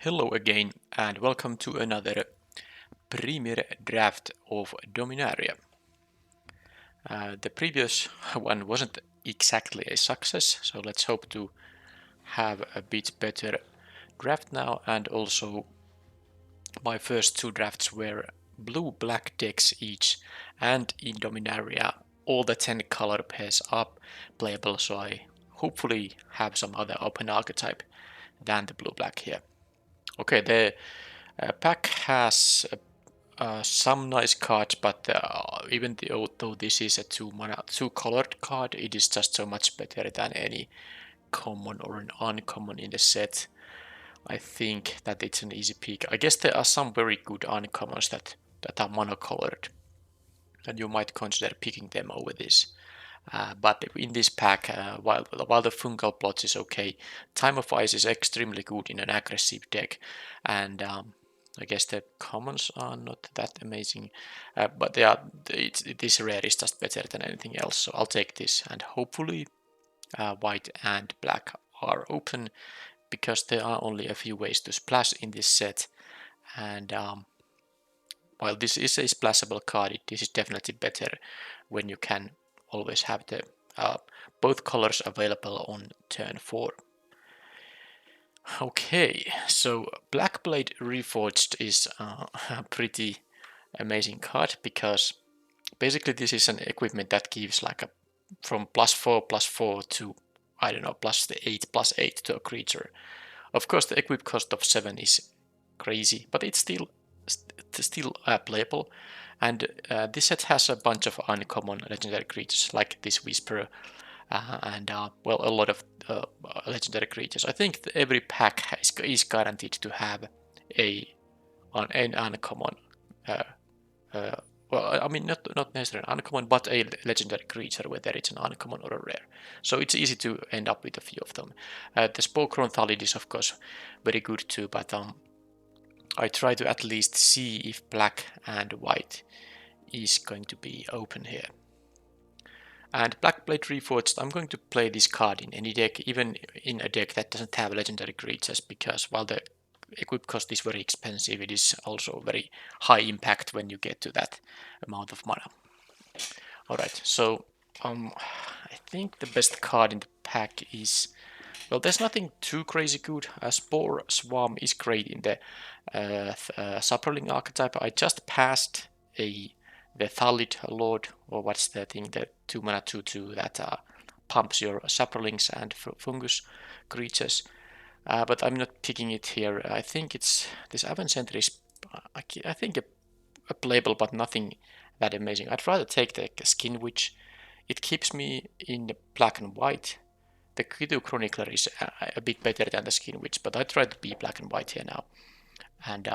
Hello again and welcome to another premier draft of Dominaria. The previous one wasn't exactly a success, so let's hope to have a bit better draft now. And also my first two drafts were blue-black decks each, and in Dominaria all the 10 color pairs are playable, so I hopefully have some other open archetype than the blue-black here. Okay, the pack has some nice cards, but even though this is a two colored card, it is just so much better than any common or an uncommon in the set. I think that it's an easy pick. I guess there are some very good uncommons that are monocolored, and you might consider picking them over this. But in this pack, while the fungal plots is okay, Time of Ice is extremely good in an aggressive deck, and I guess the commons are not that amazing, but this rare is just better than anything else. So I'll take this, and hopefully white and black are open, because there are only a few ways to splash in this set, and while this is a splashable card, this is definitely better when you can always have the both colors available on turn 4. Okay, so Black Blade Reforged is a pretty amazing card, because basically this is an equipment that gives like a from +4/+4 to, I don't know, +8/+8 to a creature. Of course the equip cost of 7 is crazy, but it's still playable. And this set has a bunch of uncommon legendary creatures like this Whisperer, and well, a lot of legendary creatures. I think every pack is guaranteed to have an uncommon. Well, I mean, not necessarily uncommon, but a legendary creature, whether it's an uncommon or a rare. So it's easy to end up with a few of them. The Spokron Thalid is of course very good too, but I try to at least see if black and white is going to be open here. And Black Blade Reforged, I'm going to play this card in any deck, even in a deck that doesn't have legendary creatures, because while the equip cost is very expensive, it is also very high impact when you get to that amount of mana. Alright, so I think the best card in the pack is, well, there's nothing too crazy good. Spore Swarm is great in the Saproling archetype. I just passed the Thalid Lord, or what's the thing, the 2-mana 2/2 that pumps your Saprolings and fungus creatures. But I'm not picking it here. I think it's this Aven Sentry is, I think a playable, but nothing that amazing. I'd rather take the Skin Witch. It keeps me in the black and white. The Kitu Chronicler is a bit better than the Skin Witch, but I try to be black and white here now. And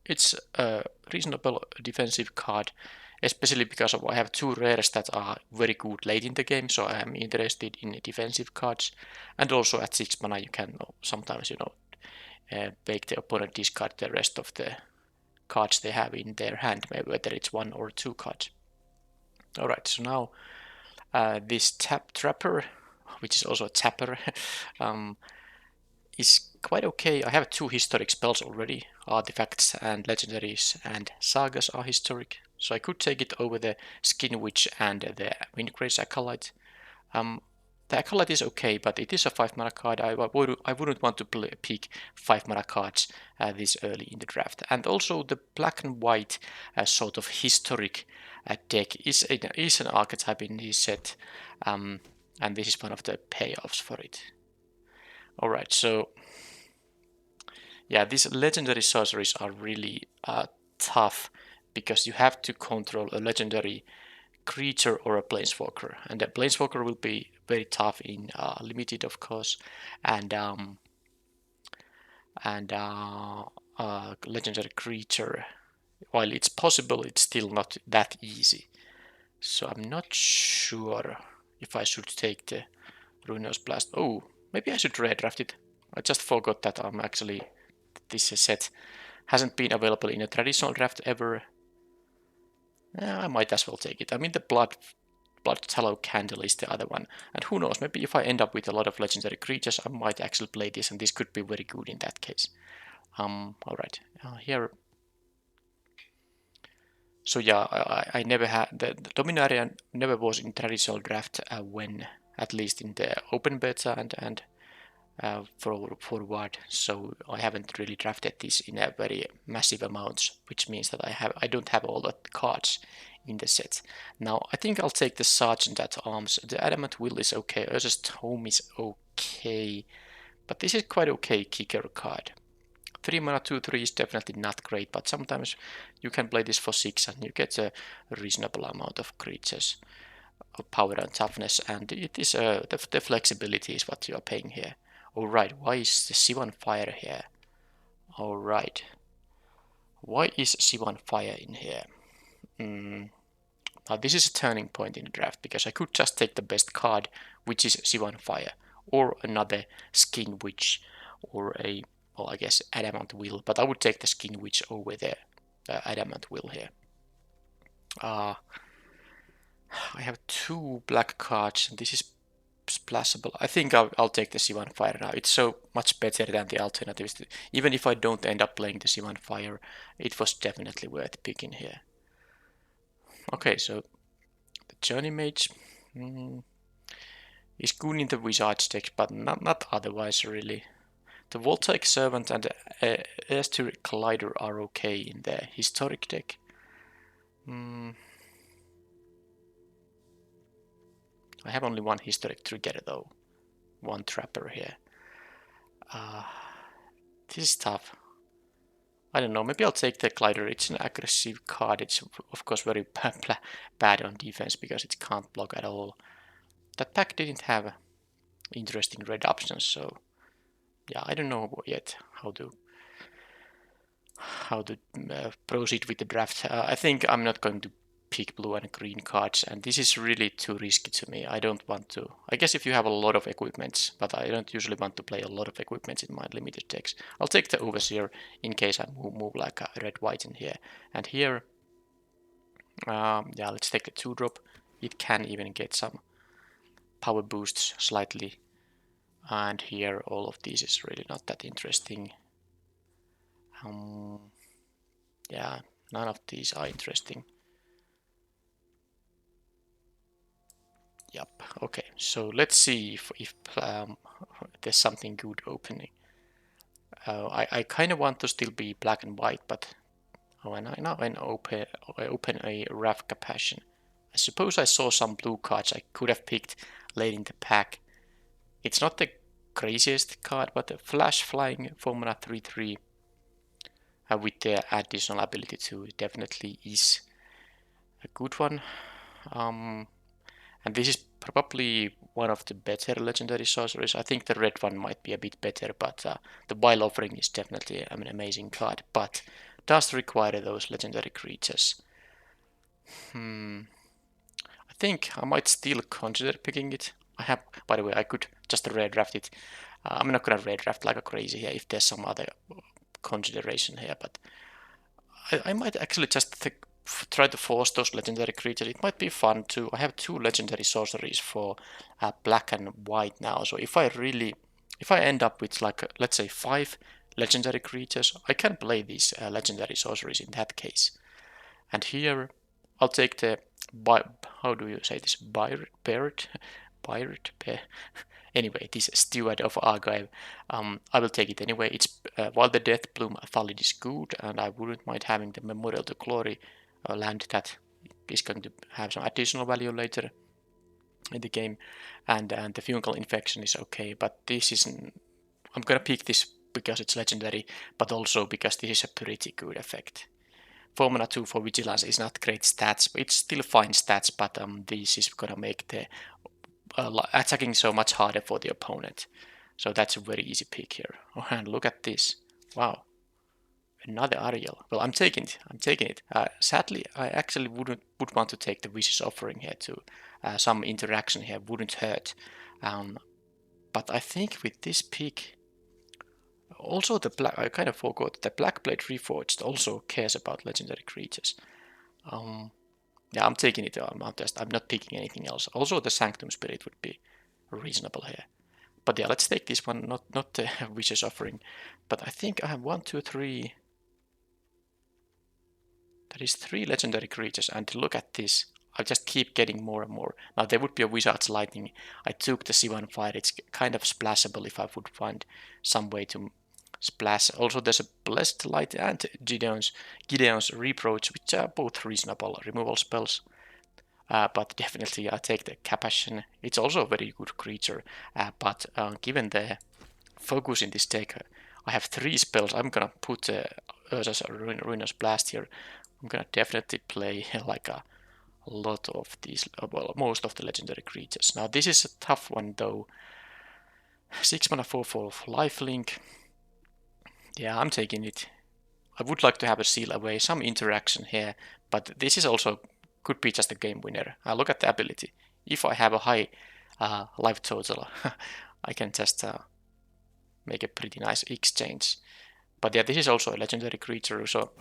it's a reasonable defensive card, especially because I have two rares that are very good late in the game, so I am interested in defensive cards. And also at 6 mana you can sometimes, make the opponent discard the rest of the cards they have in their hand, whether it's 1 or 2 cards. Alright, so now this Trapper, which is also a tapper, is quite okay. I have 2 historic spells already. Artifacts and legendaries and sagas are historic, so I could take it over the Skin Witch and the Windgrace Acolyte. The Acolyte is okay, but it is a 5-mana card. I wouldn't want to pick 5-mana cards this early in the draft. And also the black and white sort of historic deck is an archetype in this set, and this is one of the payoffs for it. Alright, so yeah, these legendary sorceries are really tough, because you have to control a legendary creature or a planeswalker, and the planeswalker will be very tough in limited, of course, and legendary creature, while it's possible, it's still not that easy. So I'm not sure if I should take the Ruinos Blast. Oh, maybe I should redraft it. I just forgot that this set hasn't been available in a traditional draft ever. I might as well take it. I mean, the Blood Tallow Candle is the other one. And who knows, maybe if I end up with a lot of legendary creatures, I might actually play this, and this could be very good in that case. All right, here. So yeah, I never had the Dominaria never was in traditional draft when at least in the open beta and forward. So I haven't really drafted this in a very massive amounts, which means that I don't have all the cards in the set. Now I think I'll take the Sergeant at Arms. The Adamant Will is okay. Urza's Tome is okay, but this is quite okay kicker card. 3 mana 2/3 is definitely not great, but sometimes you can play this for 6 and you get a reasonable amount of creatures, of power and toughness, and it is the flexibility is what you are paying here. Alright, why is the Sivan Fire here? Alright, why is Sivan Fire in here? Now this is a turning point in the draft, because I could just take the best card, which is Sivan Fire, or another Skin Witch, or a, well, I guess Adamant Will, but I would take the Skin Witch over the Adamant Will here. I have 2 black cards, and this is splashable. I think I'll take the Sivan Fire now. It's so much better than the alternatives. Even if I don't end up playing the Sivan Fire, it was definitely worth picking here. Okay, so the Journey Mage is good in the Wizard's deck, but not otherwise really. The Voltaic Servant and the Aestheric Collider are okay in the Historic deck. I have only one Historic trigger though. One Trapper here. This is tough. I don't know, maybe I'll take the Glider. It's an aggressive card. It's of course very bad on defense because it can't block at all. That pack didn't have interesting red options, so yeah, I don't know yet how to proceed with the draft. I think I'm not going to pick blue and green cards, and this is really too risky to me. I don't want to. I guess if you have a lot of equipments, but I don't usually want to play a lot of equipments in my limited decks. I'll take the Overseer in case I move like a red-white in here. And here, yeah, let's take the 2-drop. It can even get some power boosts slightly. And here, all of these is really not that interesting. Yeah, none of these are interesting. Yep. Okay. So let's see if there's something good opening. I kind of want to still be black and white, but when I open a Ravka Passion, I suppose I saw some blue cards I could have picked late in the pack. It's not the craziest card, but the Flash Flying 4-mana 3/3 with the additional ability to definitely is a good one. And this is probably one of the better legendary sorceries. I think the red one might be a bit better, but the Wild Offering is definitely an amazing card, but does require those legendary creatures. I think I might still consider picking it. I have, by the way, I could just red draft it. I'm not gonna red draft like a crazy here if there's some other consideration here, but I might actually just try to force those legendary creatures. It might be fun too. I have 2 legendary sorceries for black and white now. So if I end up with like let's say 5 legendary creatures, I can play these legendary sorceries in that case. And here I'll take the how do you say this? Barret. Anyway, this Steward of Archive, I will take it anyway. It's while the Death Bloom Thallid is good, and I wouldn't mind having the Memorial to Glory land that is going to have some additional value later in the game, and the Fungal Infection is okay, but this isn't. I'm gonna pick this because it's legendary, but also because this is a pretty good effect. 4-mana 2 for Vigilance is not great stats, but it's still fine stats, but this is gonna make the attacking so much harder for the opponent. So that's a very easy pick here. Oh, and look at this. Wow. Another Ariel. Well, I'm taking it. I'm taking it. Sadly, I actually would want to take the Vicious Offering here too. Some interaction here wouldn't hurt. But I think with this pick, also the black. I kind of forgot the Blackblade Reforged also cares about legendary creatures. Yeah, I'm taking it. I'm not picking anything else. Also, the Sanctum Spirit would be reasonable here. But yeah, let's take this one, not the Vicious Offering. But I think I have 1, 2, 3. That is 3 legendary creatures, and look at this. I just keep getting more and more. Now there would be a Wizard's Lightning. I took the C1 Fire. It's kind of splashable if I would find some way to splash. Also there's a Blessed Light and Gideon's Reproach, which are both reasonable removal spells. But definitely I take the Capashen. It's also a very good creature, but given the focus in this deck, I have 3 spells. I'm gonna put Urza's Ruinous Blast here. I'm gonna definitely play like a lot of these, well, most of the legendary creatures. Now this is a tough one though. 6 mana 4/4 lifelink. Yeah, I'm taking it. I would like to have a seal away, some interaction here, but this is also could be just a game winner. Look at the ability. If I have a high life total, I can just make a pretty nice exchange. But yeah, this is also a legendary creature, so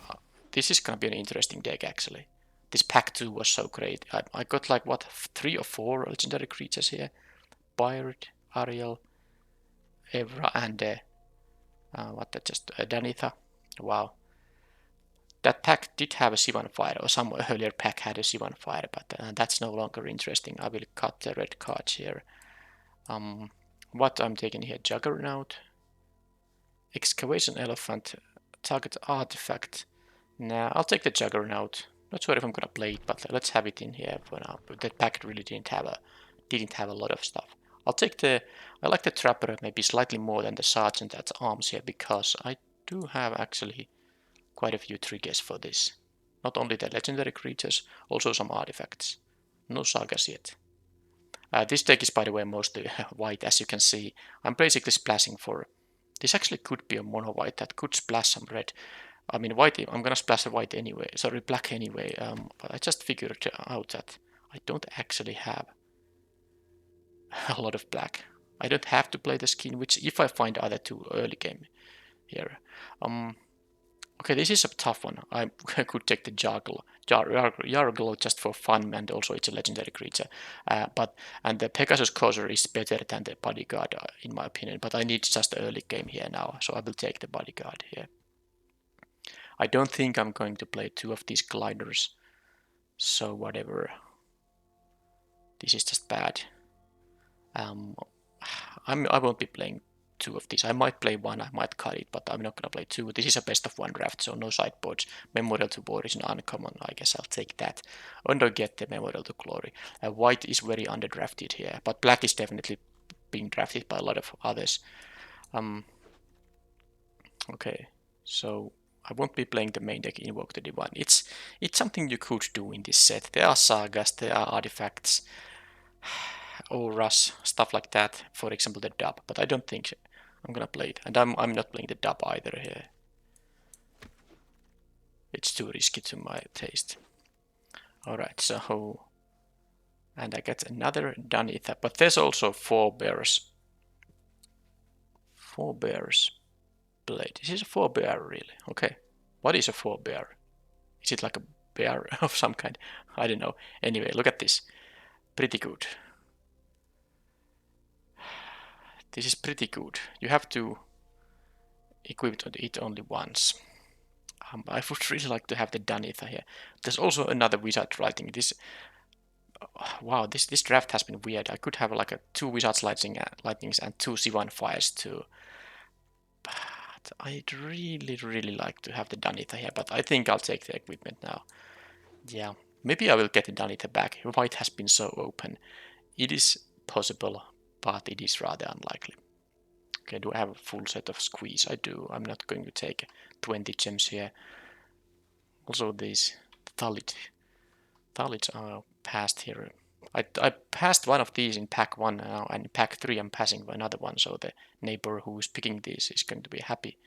this is gonna be an interesting deck actually. This pack 2 was so great. I got like what 3 or 4 legendary creatures here. Pirate, Ariel, Evra, and Danitha. Wow. That pack did have a C1 Fire, or some earlier pack had a C1 Fire, but that's no longer interesting. I will cut the red cards here. What I'm taking here, Juggernaut, Excavation Elephant, target artifact. Nah, I'll take the Juggernaut. Not sure if I'm gonna play it, but let's have it in here for now. But that pack really didn't have a lot of stuff. I like the Trapper maybe slightly more than the Sergeant at Arms here, because I do have actually quite a few triggers for this. Not only the legendary creatures, also some artifacts. No sagas yet. This deck is, by the way, mostly white, as you can see. I'm basically splashing for... This actually could be a mono white that could splash some red. I mean, white, I'm gonna splash the white anyway, sorry, black anyway, but I just figured out that I don't actually have a lot of black. I don't have to play the skin, which if I find either too early game here. Okay, this is a tough one. I could take the Jargle just for fun, and also it's a legendary creature. And the Pegasus Courser is better than the Bodyguard, in my opinion, but I need just early game here now, so I will take the Bodyguard here. I don't think I'm going to play 2 of these gliders, so whatever. This is just bad. I won't be playing 2 of these. I might play 1, I might cut it, but I'm not gonna play 2. This is a best of 1 draft, so no sideboards. Memorial to War is an uncommon. I guess I'll take that. And I'll get the Memorial to Glory. White is very underdrafted here, but black is definitely being drafted by a lot of others. Okay, so I won't be playing the main deck Invoke the Divine. It's something you could do in this set. There are sagas, there are artifacts, auras, stuff like that. For example, the dub, but I don't think I'm gonna play it, and I'm not playing the dub either here. It's too risky to my taste. All right, so and I get another Danitha, but there's also 4 bears. 4 bears. Blade. This is a 4 bear, really. Okay. What is a 4 bear? Is it like a bear of some kind? I don't know. Anyway, look at this. Pretty good. This is pretty good. You have to equip it only once. I would really like to have the Danitha here. There's also another wizard writing this. Wow, this draft has been weird. I could have like a 2 wizards lightnings and 2 C1 fires too. But I'd really like to have the Danitha here, but I think I'll take the equipment now. Yeah, maybe I will get the Danitha back. White has been so open. It is possible, but it is rather unlikely. Okay, do I have a full set of squeeze? I do. I'm not going to take 20 gems here. Also these Thalids are passed here. I passed one of these in pack 1 now, and in pack 3 I'm passing another one, so the neighbor who is picking these is going to be happy.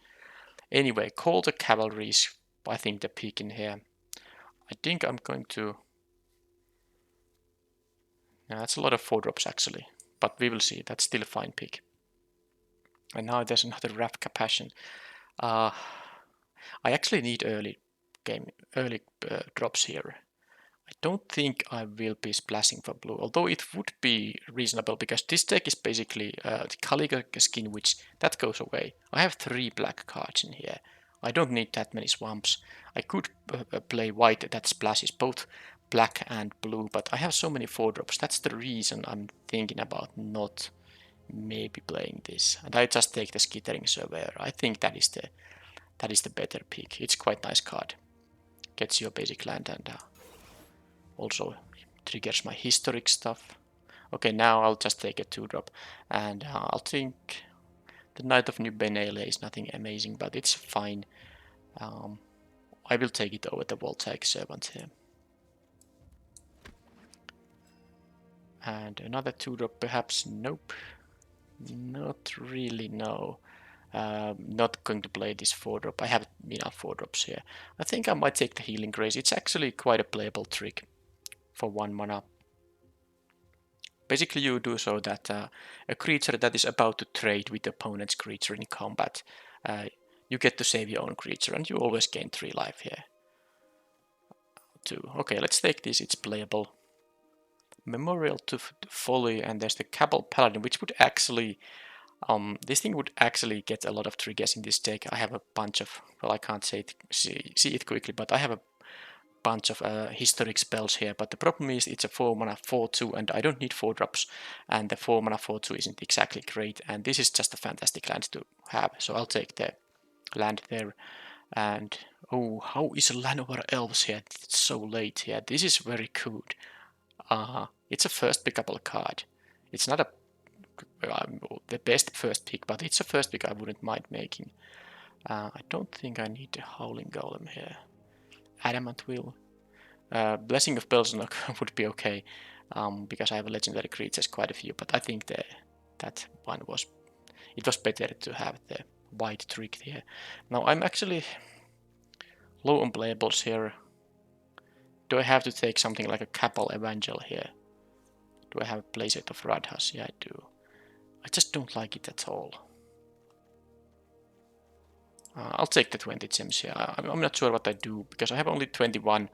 Anyway, call the cavalry is, I think, the pick in here. I think I'm going to... Yeah, that's a lot of 4 drops actually, but we will see. That's still a fine pick. And now there's another Wrath Capashen. I actually need early drops here. I don't think I will be splashing for blue, although it would be reasonable because this deck is basically the Caliga skin, which that goes away. I have 3 black cards in here. I don't need that many swamps. I could play white that splashes both black and blue, but I have so many 4-drops. That's the reason I'm thinking about not maybe playing this. And I just take the Skittering Surveyor. I think that is the better pick. It's quite nice card. Gets your basic land and also triggers my historic stuff. Okay, now I'll just take a 2-drop, and I'll think the Knight of New Benalia is nothing amazing, but it's fine. I will take it over the Voltaic Servant here. And another 2-drop perhaps? Nope. Not really, no. Not going to play this 4-drop. I have enough 4-drops here. I think I might take the Healing Grace. It's actually quite a playable trick for 1 mana. Basically you do so that a creature that is about to trade with the opponent's creature in combat, you get to save your own creature and you always gain 3 life here. 2. Okay, let's take this, it's playable. Memorial to Folly, and there's the Cabal Paladin, which would actually this thing would actually get a lot of triggers in this deck. I have a bunch of, well, I can't see it quickly, but I have a bunch of historic spells here. But the problem is it's a 4 mana 4/2, and I don't need 4-drops, and the 4 mana 4/2 isn't exactly great. And this is just a fantastic land to have, so I'll take the land there. And oh, how is Land Over Elves here? It's so late here. This is very good. It's a first pickable card. It's not the best first pick, but it's a first pick I wouldn't mind making. I don't think I need the Howling Golem here. Adamant Will. Blessing of Belzenok would be okay, because I have legendary creatures, quite a few, but I think that one was better to have the white trick here. Now I'm actually low on playables here. Do I have to take something like a Cabal Evangel here? Do I have a playset of Radhas? Yeah, I do. I just don't like it at all. I'll take the 20 gems here. I'm not sure what I do, because I have only 21.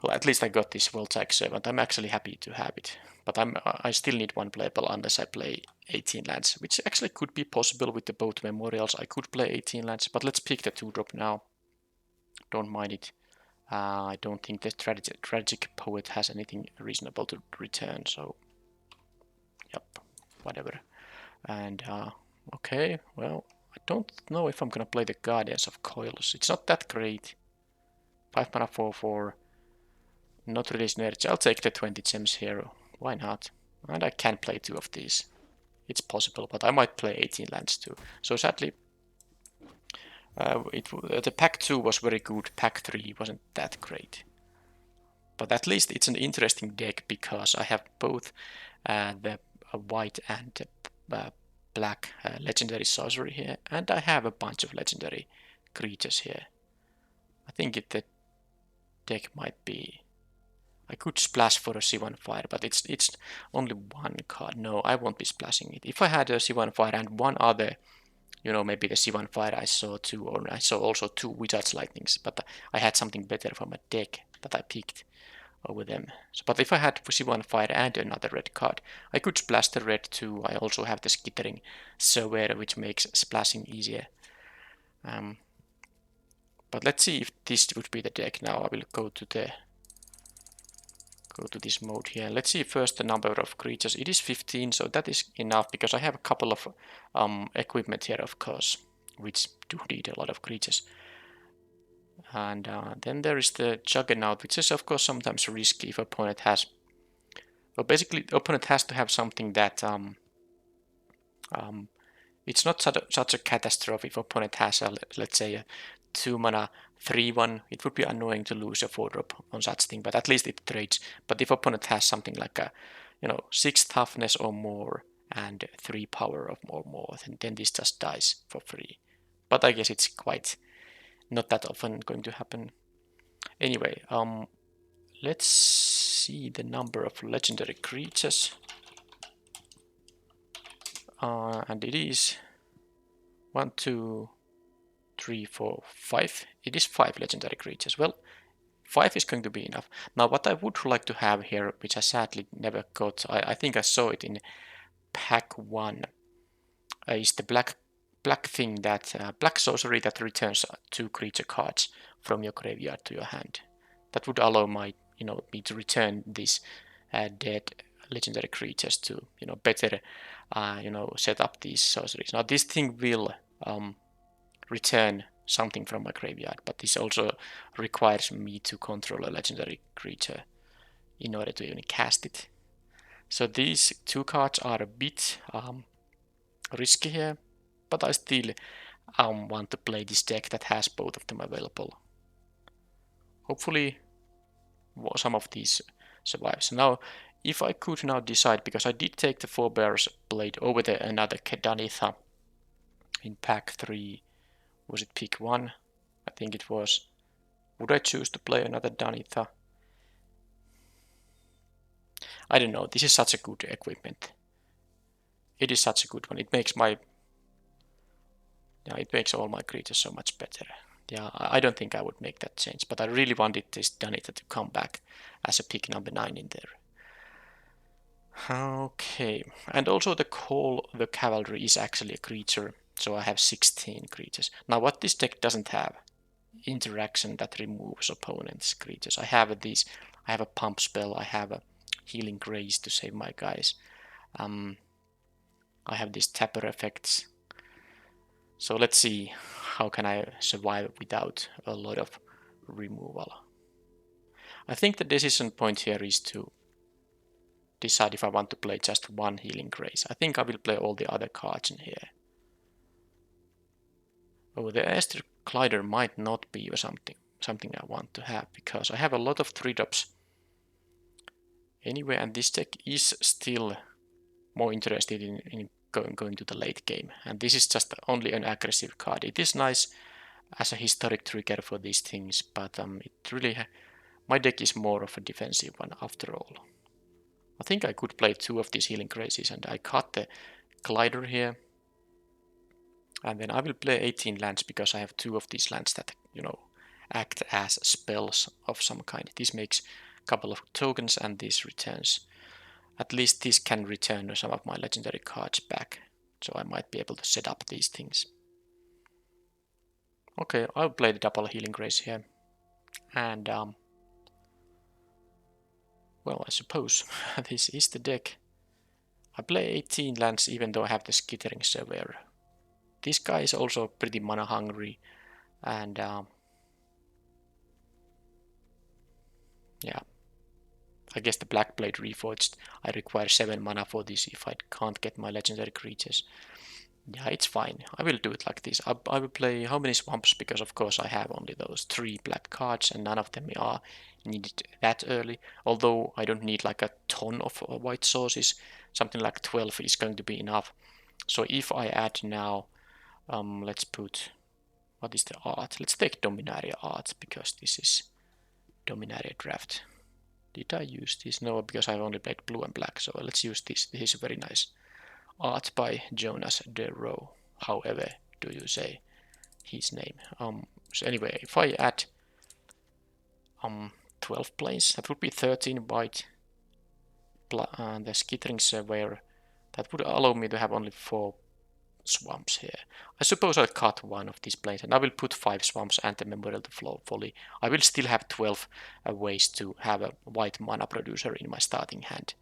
Well, at least I got this Voltaic Servant. I'm actually happy to have it. But I still need 1 playable unless I play 18 lands, which actually could be possible with the both Memorials. I could play 18 lands, but let's pick the 2-drop now. Don't mind it. I don't think the Tragic Poet has anything reasonable to return, so yep, whatever. And okay, well, I don't know if I'm gonna play the Guardians of Coils. It's not that great. 5 mana 4/4. Not really synergy. I'll take the 20 gems here. Why not? And I can play 2 of these. It's possible, but I might play 18 lands too. So sadly, the pack 2 was very good. Pack 3 wasn't that great. But at least it's an interesting deck because I have both the white and black legendary sorcery here, and I have a bunch of legendary creatures here. I think the deck might be... I could splash for a Sivan Fire, but it's only 1 card. No, I won't be splashing it. If I had a Sivan Fire and 1 other, you know, maybe the Sivan Fire I saw 2, or I saw also 2 Wizard's Lightnings, but I had something better from a deck that I picked over them. So, but if I had Sivan Fire and another red card, I could splash the red too. I also have the Skittering Surveyor, which makes splashing easier. But let's see if this would be the deck now. I will go to this mode here. Let's see first the number of creatures. It is 15, so that is enough because I have a couple of equipment here, of course, which do need a lot of creatures. And then there is the Juggernaut, which is of course sometimes risky if opponent has... Well, basically the opponent has to have something that... it's not such a catastrophe if opponent has, let's say, a 2 mana 3/1. It would be annoying to lose a 4-drop on such thing, but at least it trades. But if opponent has something like a, 6 toughness or more and 3 power or more, then this just dies for free. But I guess it's quite not that often going to happen. Anyway, let's see the number of legendary creatures. And it is 1, 2, 3, 4, 5. It is 5 legendary creatures. Well, 5 is going to be enough. Now what I would like to have here, which I sadly never got, I think I saw it in pack 1, is the black thing that black sorcery that returns 2 creature cards from your graveyard to your hand. That would allow me to return these dead legendary creatures to better set up these sorceries. Now this thing will return something from my graveyard, but this also requires me to control a legendary creature in order to even cast it. So these 2 cards are a bit risky here, but I still want to play this deck that has both of them available. Hopefully some of these survives. Now, if I could now decide, because I did take the Forebear's Blade over another Kedanitha in pack 3, was it pick 1? I think it was. Would I choose to play another Danitha? I don't know, this is such a good equipment. It is such a good one. It makes all my creatures so much better. Yeah, I don't think I would make that change, but I really wanted this Danitha to come back as a pick number 9 in there. Okay, and also the Call the Cavalry is actually a creature, so I have 16 creatures. Now what this deck doesn't have, interaction that removes opponent's creatures. I have a pump spell, I have a healing grace to save my guys. I have these tapper effects. So let's see how can I survive without a lot of removal. I think the decision point here is to decide if I want to play just one healing grace. I think I will play all the other cards in here. Oh, the Esther Glider might not be something I want to have, because I have a lot of 3-drops anyway, and this deck is still more interested in going to the late game, and this is just only an aggressive card. It is nice as a historic trigger for these things, but my deck is more of a defensive one after all. I think I could play 2 of these healing graces, and I cut the Glider here, and then I will play 18 lands because I have 2 of these lands that act as spells of some kind. This makes a couple of tokens, and this returns. At least this can return some of my legendary cards back, so I might be able to set up these things. Okay, I'll play the double healing grace here, and well, I suppose this is the deck. I play 18 lands even though I have the Skittering Surveyor. This guy is also pretty mana hungry, and yeah, I guess the Black Blade Reforged, I require 7 mana for this if I can't get my legendary creatures. Yeah, it's fine. I will do it like this. I will play how many swamps, because of course I have only those 3 black cards and none of them are needed that early. Although I don't need like a ton of white sources. Something like 12 is going to be enough. So if I add now, let's put, what is the art? Let's take Dominaria art, because this is Dominaria Draft. Did I use this? No, because I've only played blue and black, so let's use this. This is very nice. Art by Jonas De Roo, however do you say his name. So anyway, if I add 12 planes, that would be 13 white, the Skittering Surveyor. That would allow me to have only 4 swamps here. I suppose I'll cut one of these planes, and I will put 5 swamps and the Memorial to Folly. I will still have 12 ways to have a white mana producer in my starting hand,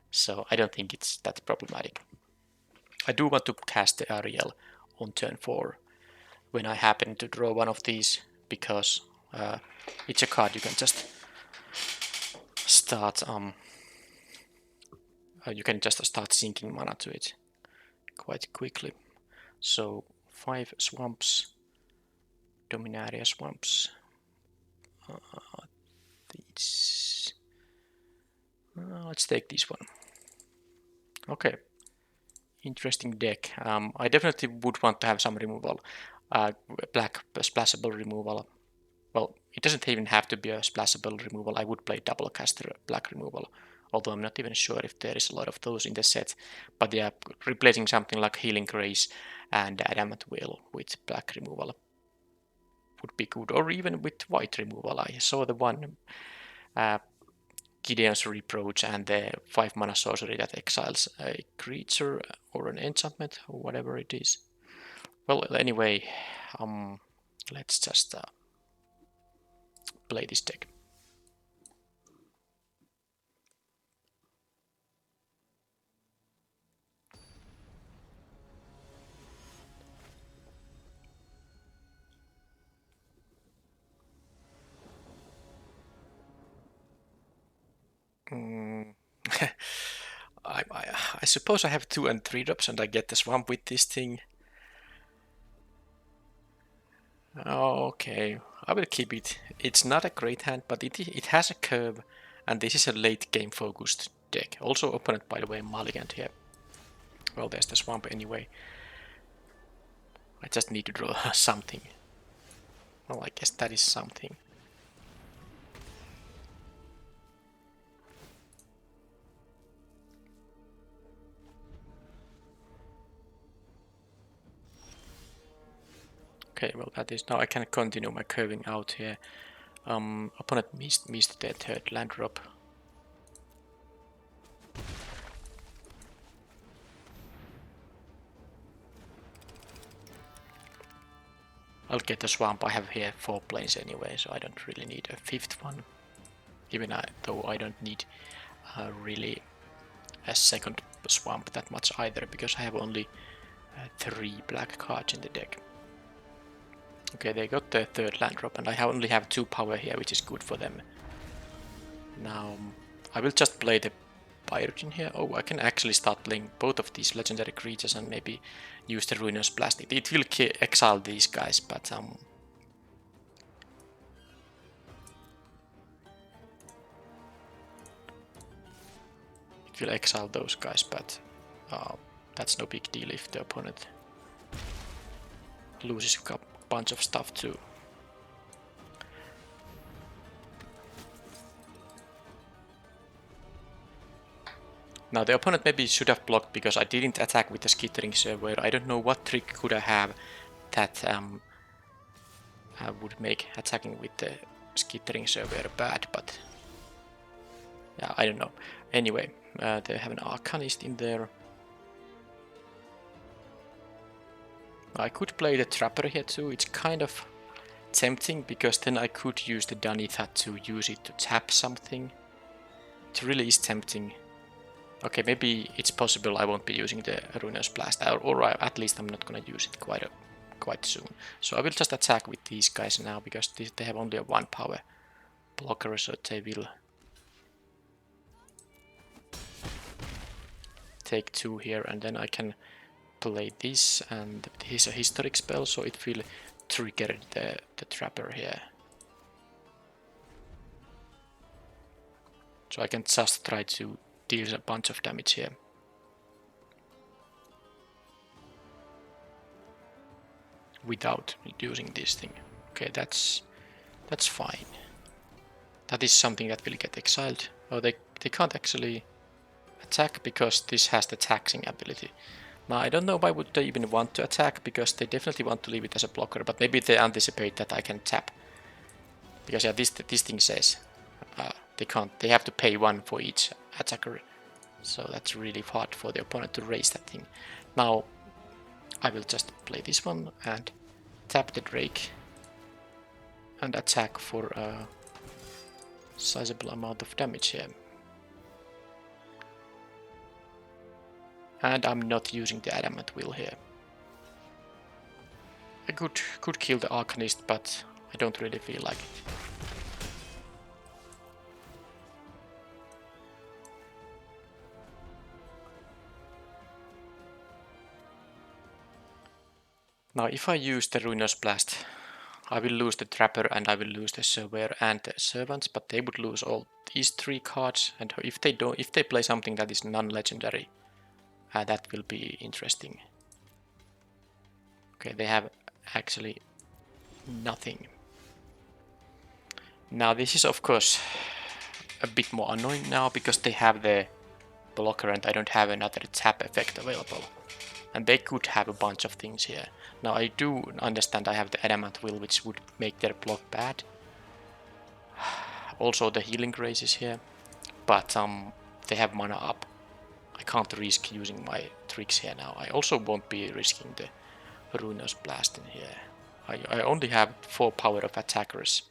so I don't think it's that problematic. I do want to cast the Ariel on turn 4 when I happen to draw one of these, because it's a card you can just start sinking mana to it quite quickly. So 5 swamps, Dominaria swamps. Let's take this one. Okay. Interesting deck. I definitely would want to have some removal. Black splashable removal. Well, it doesn't even have to be a splashable removal. I would play double caster black removal, although I'm not even sure if there is a lot of those in the set. But yeah, replacing something like Healing Grace and Adamant Will with black removal. would be good, or even with white removal. I saw the one Gideon's Reproach and the 5 mana sorcery that exiles a creature or an enchantment or whatever it is. Well, anyway, let's just play this deck. I suppose I have 2 and 3 drops and I get the swamp with this thing. Okay, I will keep it. It's not a great hand, but it has a curve, and this is a late game focused deck. Also opponent, by the way, mulliganed here. Well, there's the swamp anyway. I just need to draw something. Well, I guess that is something. Okay, well that is, now I can continue my curving out here. Opponent missed their 3rd land drop. I'll get the swamp. I have here 4 planes anyway, so I don't really need a 5th one. Even though I don't need really a 2nd swamp that much either, because I have only 3 black cards in the deck. Okay, they got the 3rd land drop, and I only have 2 power here, which is good for them. Now, I will just play the Pyrogen here. Oh, I can actually start playing both of these legendary creatures and maybe use the Ruinous Blast. It will exile these guys, but it will exile those guys, but that's no big deal if the opponent loses a bunch of stuff too. Now the opponent maybe should have blocked because I didn't attack with the Skittering Surveyor. I don't know what trick could I have that would make attacking with the Skittering Surveyor bad, but yeah, I don't know. Anyway, they have an Arcanist in there. I could play the Trapper here too. It's kind of tempting because then I could use the Danitha to use it to tap something. It really is tempting. Okay, maybe it's possible I won't be using the Ruinous Blast, or at least I'm not gonna use it quite soon. So I will just attack with these guys now, because they have only a 1 power blocker, so they will take 2 here, and then I can play this, and this is a historic spell, so it will trigger the Trapper here. So I can just try to deal a bunch of damage here. Without using this thing. Okay, that's fine. That is something that will get exiled. Oh, they can't actually attack because this has the taxing ability. Now I don't know why would they even want to attack, because they definitely want to leave it as a blocker, but maybe they anticipate that I can tap. Because yeah, this thing says they can't. They have to pay 1 for each attacker. So that's really hard for the opponent to raise that thing. Now I will just play this one and tap the Drake and attack for a sizable amount of damage here. And I'm not using the Adamant Will here. I could kill the Arcanist, but I don't really feel like it. Now if I use the Ruinous Blast, I will lose the Trapper and I will lose the Surveyor and the Servants, but they would lose all these 3 cards, and if they play something that is non-legendary, that will be interesting. Okay, they have actually nothing. Now this is of course a bit more annoying now, because they have the blocker and I don't have another tap effect available. And they could have a bunch of things here. Now I do understand I have the Adamant Will, which would make their block bad. Also the Healing Grace is here. But they have mana up. I can't risk using my tricks here now. I also won't be risking the Ruinous Blast in here. I only have 4 power of attackers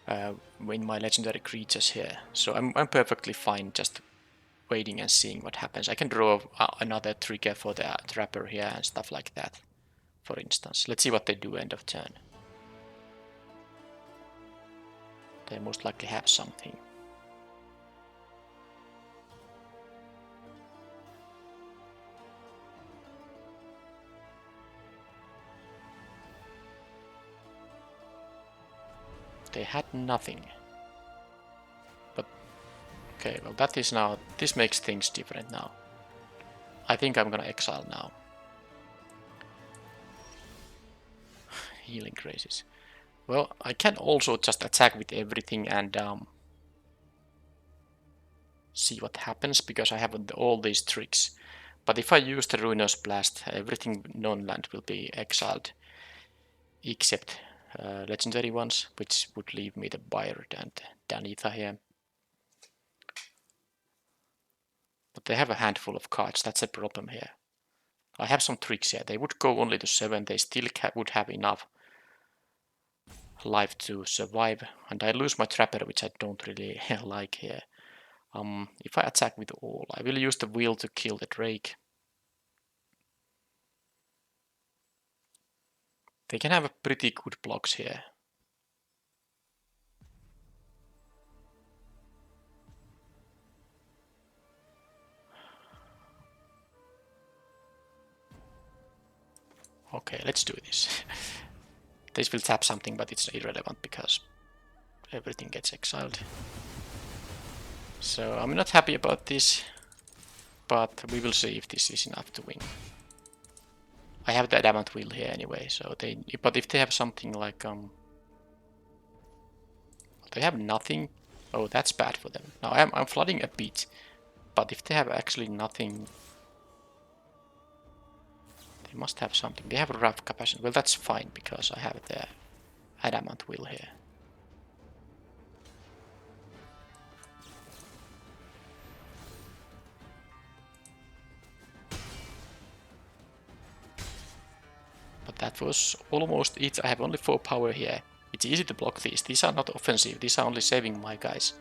in my legendary creatures here. So I'm perfectly fine just waiting and seeing what happens. I can draw another trigger for the Trapper here and stuff like that, for instance. Let's see what they do end of turn. They most likely have something. They had nothing. But, okay, well that is now, this makes things different now. I think I'm gonna exile now. Healing Graces. Well, I can also just attack with everything and see what happens, because I have all these tricks. But if I use the Ruinous Blast, everything non-land will be exiled, except legendary ones, which would leave me the Byard and Danitha here. But they have a handful of cards, that's a problem here. I have some tricks here. They would go only to 7, they still would have enough life to survive. And I lose my Trapper, which I don't really like here. If I attack with all, I will use the Will to kill the Drake. They can have a pretty good blocks here. Okay, let's do this. This will tap something, but it's irrelevant because everything gets exiled. So I'm not happy about this, but we will see if this is enough to win. I have the Adamant Will here anyway, so but if they have something like they have nothing. Oh, that's bad for them. Now I'm flooding a bit, but if they have actually nothing, they must have something. They have a rough capacity. Well, that's fine because I have the Adamant Will here. But that was almost it. I have only 4 power here. It's easy to block these. These are not offensive. These are only saving my guys.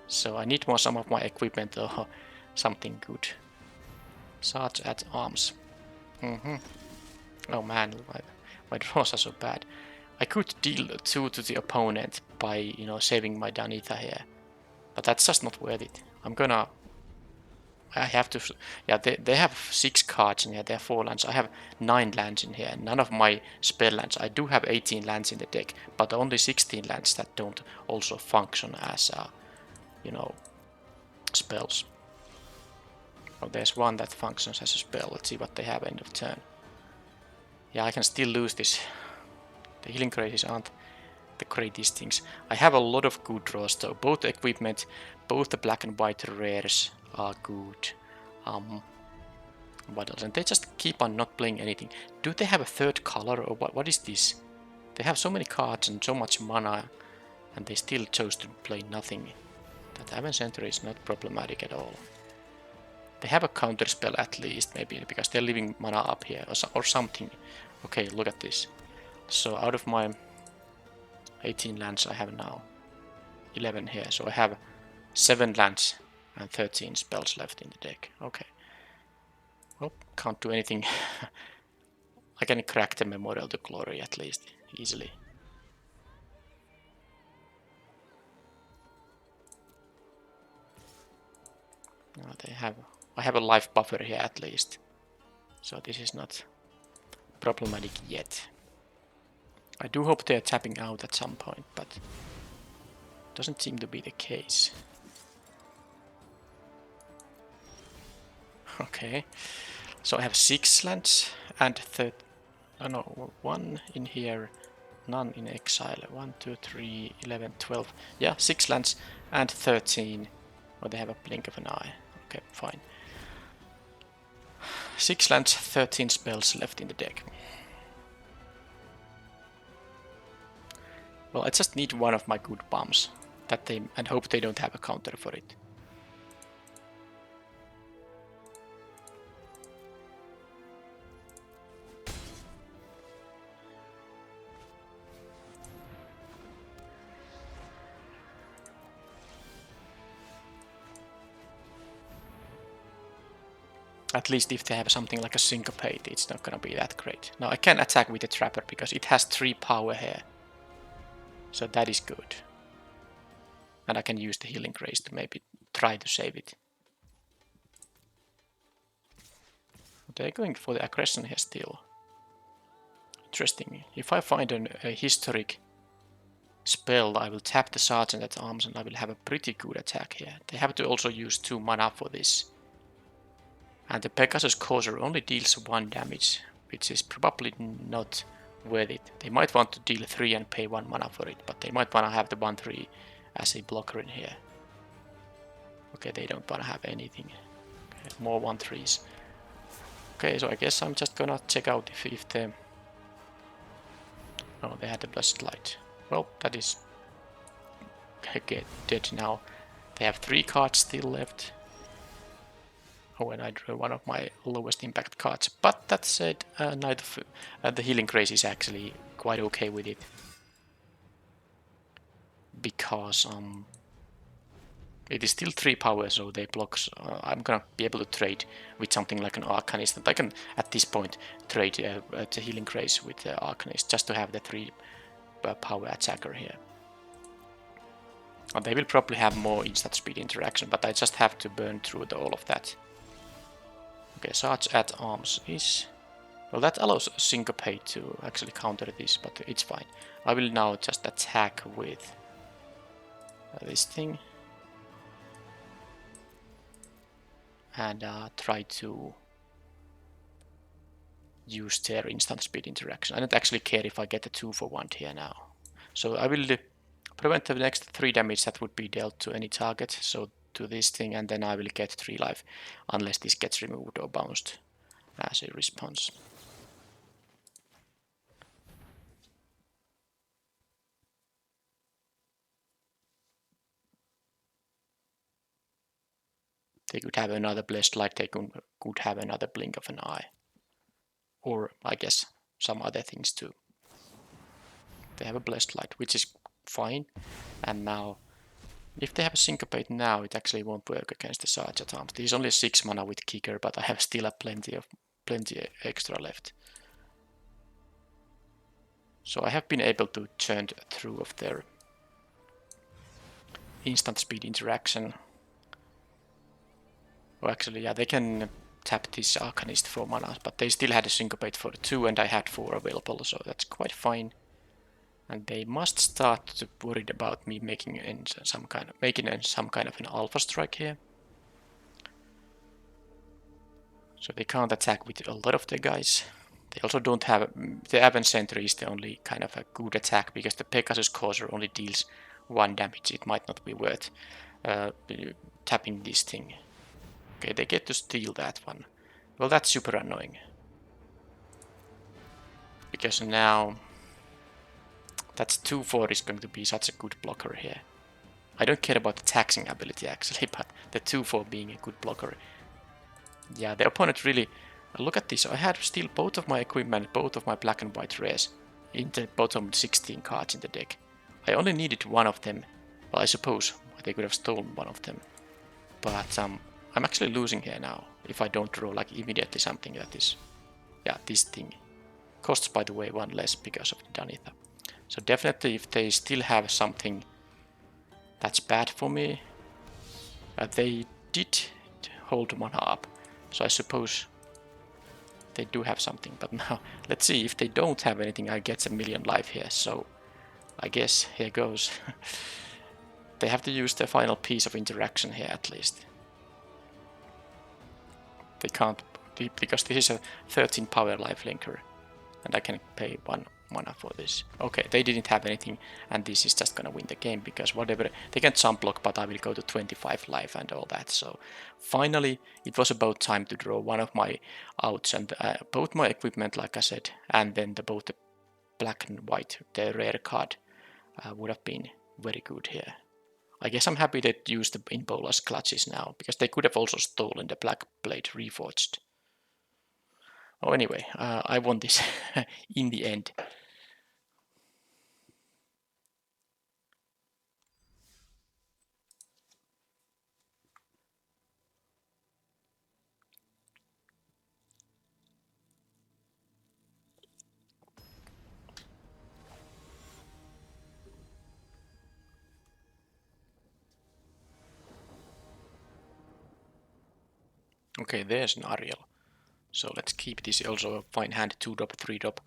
So I need some of my equipment or something good. Such at arms. Oh man, my draws are so bad. I could deal 2 to the opponent by, saving my Danitha here. But that's just not worth it. I have to... Yeah, they have 6 cards in here, they have 4 lands. I have 9 lands in here, none of my spell lands. I do have 18 lands in the deck, but only 16 lands that don't also function as, spells. Oh, there's one that functions as a spell. Let's see what they have end of turn. Yeah, I can still lose this. The Healing Graces aren't the greatest things. I have a lot of good draws though. Both the equipment, both the black and white rares are good. What else? And they just keep on not playing anything. Do they have a third color or what is this? They have so many cards and so much mana, and they still chose to play nothing. That Aven Centaur is not problematic at all. They have a counter spell at least, maybe, because they're leaving mana up here or something. Okay, look at this. So out of my 18 lands I have now, 11 here. So I have 7 lands and 13 spells left in the deck. Okay. Well, can't do anything. I can crack the Memorial to Glory at least, easily. I have a life buffer here at least. So this is not problematic yet. I do hope they're tapping out at some point, but doesn't seem to be the case. Okay, so I have 6 lands and 1 in here, none in exile. 1, 2, 3, 11, 12. Yeah, 6 lands and 13. Oh, they have a blink of an eye. Okay, fine. 6 lands, 13 spells left in the deck. Well, I just need one of my good bombs and hope they don't have a counter for it. At least if they have something like a syncopate, it's not gonna be that great. Now I can attack with the trapper because it has 3 power here. So that is good. And I can use the healing grace to maybe try to save it. They're going for the aggression here still. Interesting. If I find a historic spell, I will tap the Sergeant at Arms and I will have a pretty good attack here. They have to also use 2 mana for this. And the Pegasus Courser only deals 1 damage, which is probably not worth it. They might want to deal 3 and pay 1 mana for it, but they might want to have the 1/3 as a blocker in here. Okay, they don't want to have anything. Okay, more 1/3s. Okay, so I guess I'm just gonna check out if the... Oh, they had the Blessed Light. Well, that is dead now. They have 3 cards still left. Oh, and I drew one of my lowest impact cards. But that said, the Healing Grace is actually quite okay with it. Because it is still 3 power, so they block. I'm gonna be able to trade with something like an Arcanist. And I can, at this point, trade the Healing Grace with the Arcanist just to have the 3 power attacker here. And they will probably have more instant speed interaction, but I just have to burn through all of that. Okay, Sarge at Arms is... Well, that allows Syncopate to actually counter this, but it's fine. I will now just attack with this thing. And try to use their instant speed interaction. I don't actually care if I get a 2-for-1 here now. So I will prevent the next 3 damage that would be dealt to any target. So to this thing, and then I will get 3 life unless this gets removed or bounced as a response. They could have another Blessed Light, they could have another Blink of an Eye. Or, I guess, some other things too. They have a Blessed Light, which is fine. And now, if they have a Syncopate now, it actually won't work against the Sarge at Arms. There's only 6 mana with Kicker, but I have still plenty extra left. So I have been able to churn through of their instant speed interaction. Or actually, yeah, they can tap this Arcanist for mana, but they still had a Syncopate for 2 and I had 4 available, so that's quite fine. And they must start to worried about me making some kind of an Alpha Strike here. So they can't attack with a lot of the guys. They also don't have... The Avenge Sentry is the only kind of a good attack, because the Pegasus Courser only deals 1 damage. It might not be worth tapping this thing. Okay, they get to steal that one. Well, that's super annoying. Because now... That's 2-4 is going to be such a good blocker here. I don't care about the taxing ability actually, but the 2-4 being a good blocker. Yeah, the opponent really... Look at this, I had still both of my equipment, both of my black and white rares in the bottom 16 cards in the deck. I only needed one of them. Well, I suppose they could have stolen one of them. But I'm actually losing here now, if I don't draw like immediately something that is... Yeah, this thing. Costs, by the way, 1 less because of the Danitha. So definitely if they still have something that's bad for me, they did hold 1 up, so I suppose they do have something. But now, let's see, if they don't have anything, I get a 1,000,000 life here, so I guess here goes. They have to use the final piece of interaction here at least. They can't, because this is a 13 power life linker, and I can pay 1 mana for this. Okay, they didn't have anything, and this is just gonna win the game because whatever, they can jump block, but I will go to 25 life and all that. So finally, it was about time to draw one of my outs, and both my equipment, like I said, and then both the black and white, the rare card, would have been very good here. I guess I'm happy they used the Impola's clutches now, because they could have also stolen the Black Blade Reforged. Oh, anyway, I won this in the end. Okay, there's an Ariel. So let's keep this. Also a fine hand, 2-drop, 3-drop,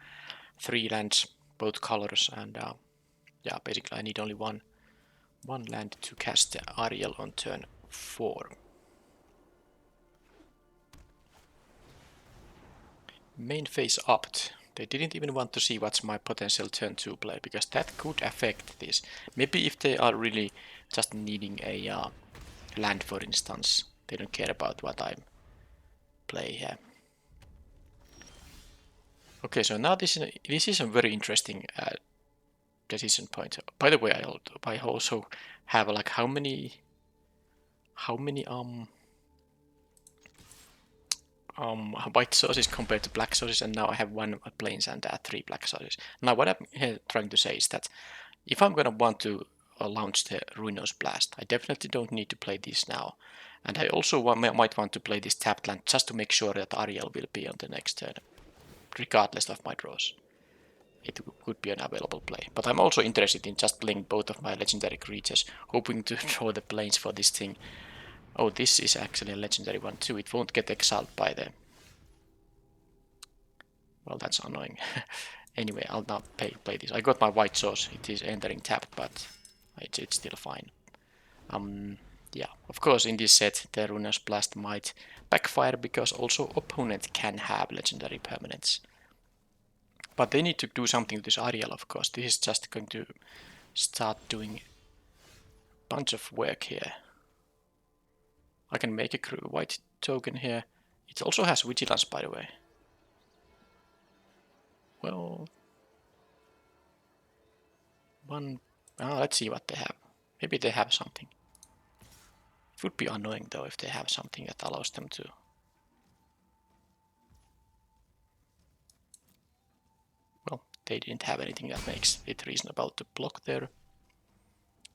3 lands, both colors, and yeah, basically I need only one land to cast the Ariel on turn 4. Main phase upped. They didn't even want to see what's my potential turn 2 play, because that could affect this. Maybe if they are really just needing a land, for instance, they don't care about what I play here. Okay, so now this is a very interesting decision point. By the way, I also have like how many white sauces compared to black sauces, and now I have 1 plains and 3 black sauces. Now what I'm here trying to say is that if I'm gonna want to launch the Ruinous Blast, I definitely don't need to play this now. And I also might want to play this tapped land just to make sure that Ariel will be on the next turn, regardless of my draws. It could be an available play. But I'm also interested in just playing both of my legendary creatures, hoping to draw the plains for this thing. Oh, this is actually a legendary one too. It won't get exiled by the... Well, that's annoying. Anyway, I'll not play this. I got my white sauce. It is entering tapped, but it's still fine. Yeah, of course in this set the Ruinous Blast might backfire because also opponent can have legendary permanents. But they need to do something to this Ariel, of course. This is just going to start doing a bunch of work here. I can make a white token here. It also has Vigilance, by the way. Well, let's see what they have. Maybe they have something. It would be annoying though if they have something that allows them to... Well, they didn't have anything that makes it reasonable to block there.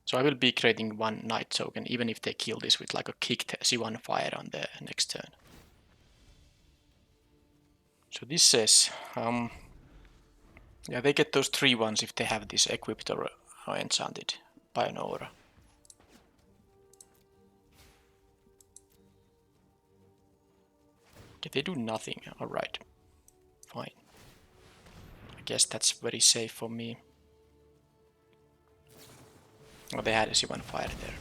So I will be creating 1 Knight token, even if they kill this with like a kicked C1 fire on the next turn. So this says, yeah, they get those 3 ones if they have this equipped or enchanted by an aura. Okay, they do nothing. Alright, fine. I guess that's very safe for me. Oh, they had a C1 fire there.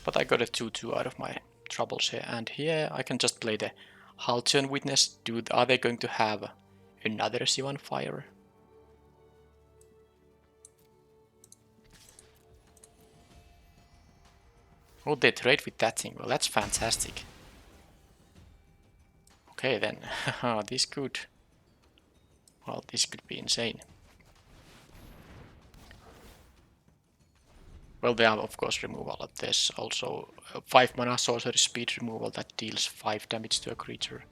But I got a 2-2 out of my troubles here. And here I can just play the Halcyon Witness. Are they going to have another C1 fire? Oh, they trade with that thing. Well, that's fantastic. Okay then, this could... Well, this could be insane. Well, they have of course removal. There's also 5 mana sorcery speed removal that deals 5 damage to a creature.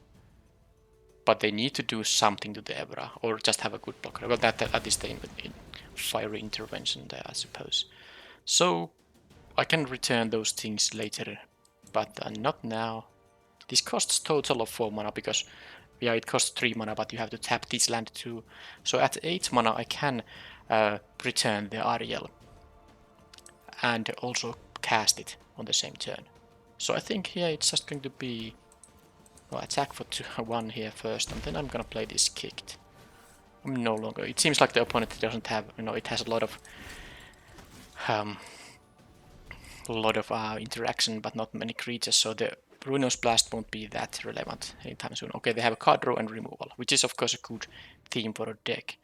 But they need to do something to the Evra, or just have a good blocker. Well, that is the fiery intervention there, I suppose. So I can return those things later, but not now. This costs total of 4 mana because, yeah, it costs 3 mana, but you have to tap this land too. So at 8 mana I can return the Ariel and also cast it on the same turn. So I think here it's just going to be, well, attack for 1 here first, and then I'm gonna play this kicked. I'm no longer... It seems like the opponent doesn't have, it has a lot of interaction, but not many creatures, so the Ruinous Blast won't be that relevant anytime soon. Okay, they have a card draw and removal, which is of course a good theme for a deck.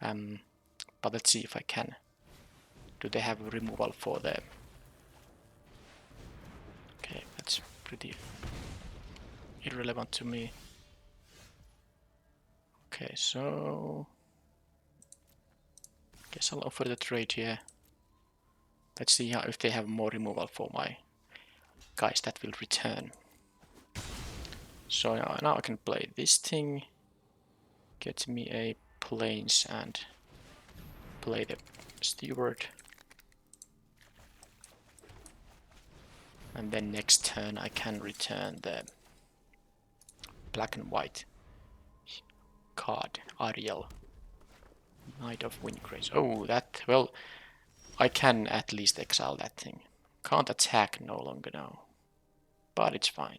But let's see if I can. Do they have a removal for the... Okay, that's pretty irrelevant to me. Okay, so... Guess I'll offer the trade here. Let's see if they have more removal for my guys that will return. So now I can play this thing, get me a plains and play the steward. And then next turn I can return the black and white card, Ariel, Knight of Windgrace. Oh, that, well, I can at least exile that thing. Can't attack no longer now, but it's fine.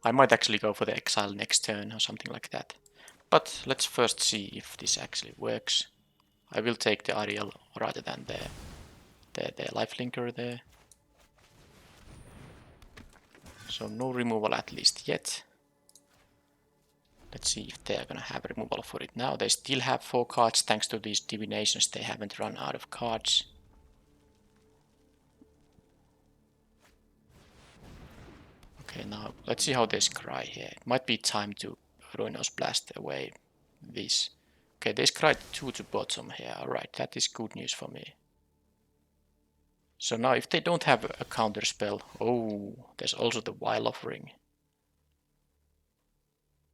I might actually go for the exile next turn or something like that. But let's first see if this actually works. I will take the Ariel rather than the lifelinker there. So no removal at least yet. Let's see if they're gonna have removal for it now. They still have 4 cards thanks to these divinations. They haven't run out of cards. Okay, now let's see how they scry here. It might be time to Ruinous Blast away this. Okay, they scryed 2 to bottom here. Alright, that is good news for me. So now if they don't have a counter spell, oh, there's also the Wild Offering.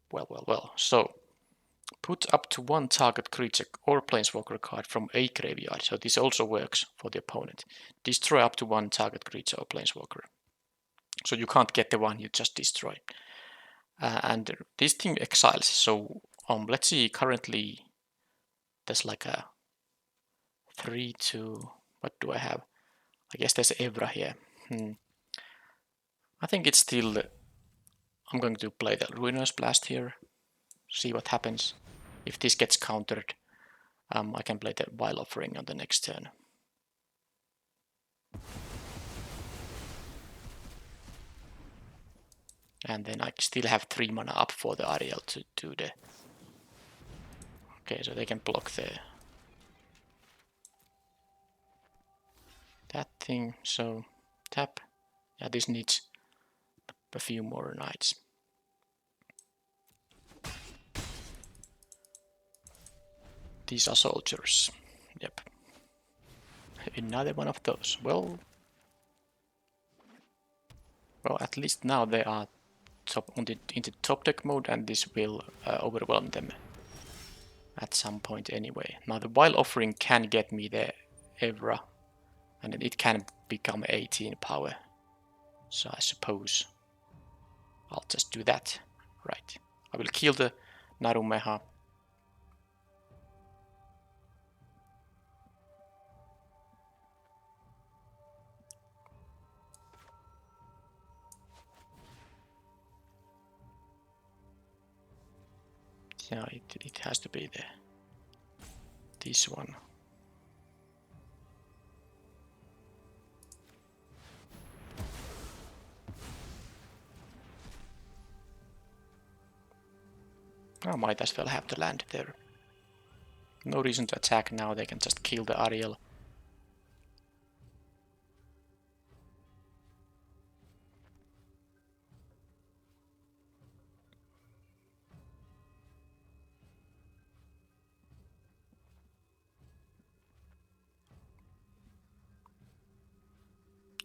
Well. So put up to 1 target creature or planeswalker card from a graveyard. So this also works for the opponent. Destroy up to 1 target creature or planeswalker. So you can't get the one you just destroyed. And this thing exiles. So let's see, currently there's like a 3 to... What do I have? I guess there's Evra here. I think it's still... I'm going to play the Ruinous Blast here. See what happens. If this gets countered, I can play the Wild Offering on the next turn. And then I still have 3 mana up for the Ariel to do the... Okay, so they can block that thing. So tap. Yeah, this needs a few more knights. These are soldiers. Yep. Another one of those. Well, at least now they are into top deck mode, and this will overwhelm them at some point anyway. Now the Wild Offering can get me the Evra, and it can become 18 power. So I suppose I'll just do that. Right. I will kill the Narumeha. Yeah, it has to be this one. I might as well have the land there. No reason to attack now, they can just kill the Ariel.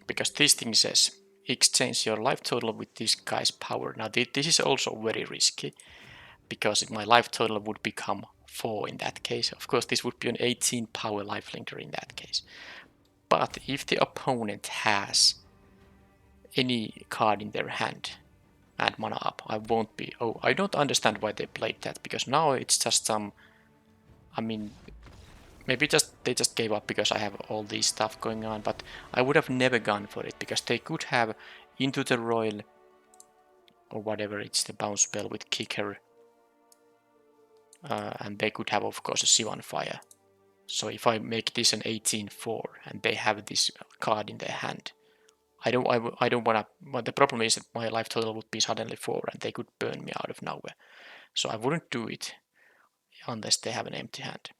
Because this thing says, exchange your life total with this guy's power. Now this is also very risky, because my life total would become 4 in that case. Of course, this would be an 18 power lifelinker in that case. But if the opponent has any card in their hand and mana up, I won't be... Oh, I don't understand why they played that, because now it's just some... I mean, maybe they just gave up because I have all this stuff going on, but I would have never gone for it, because they could have Into the Royal, or whatever, it's the bounce spell with Kicker, and they could have, of course, a Sivan Fire. So if I make this an 18-4 and they have this card in their hand, I don't wanna. But the problem is that my life total would be suddenly 4, and they could burn me out of nowhere. So I wouldn't do it unless they have an empty hand.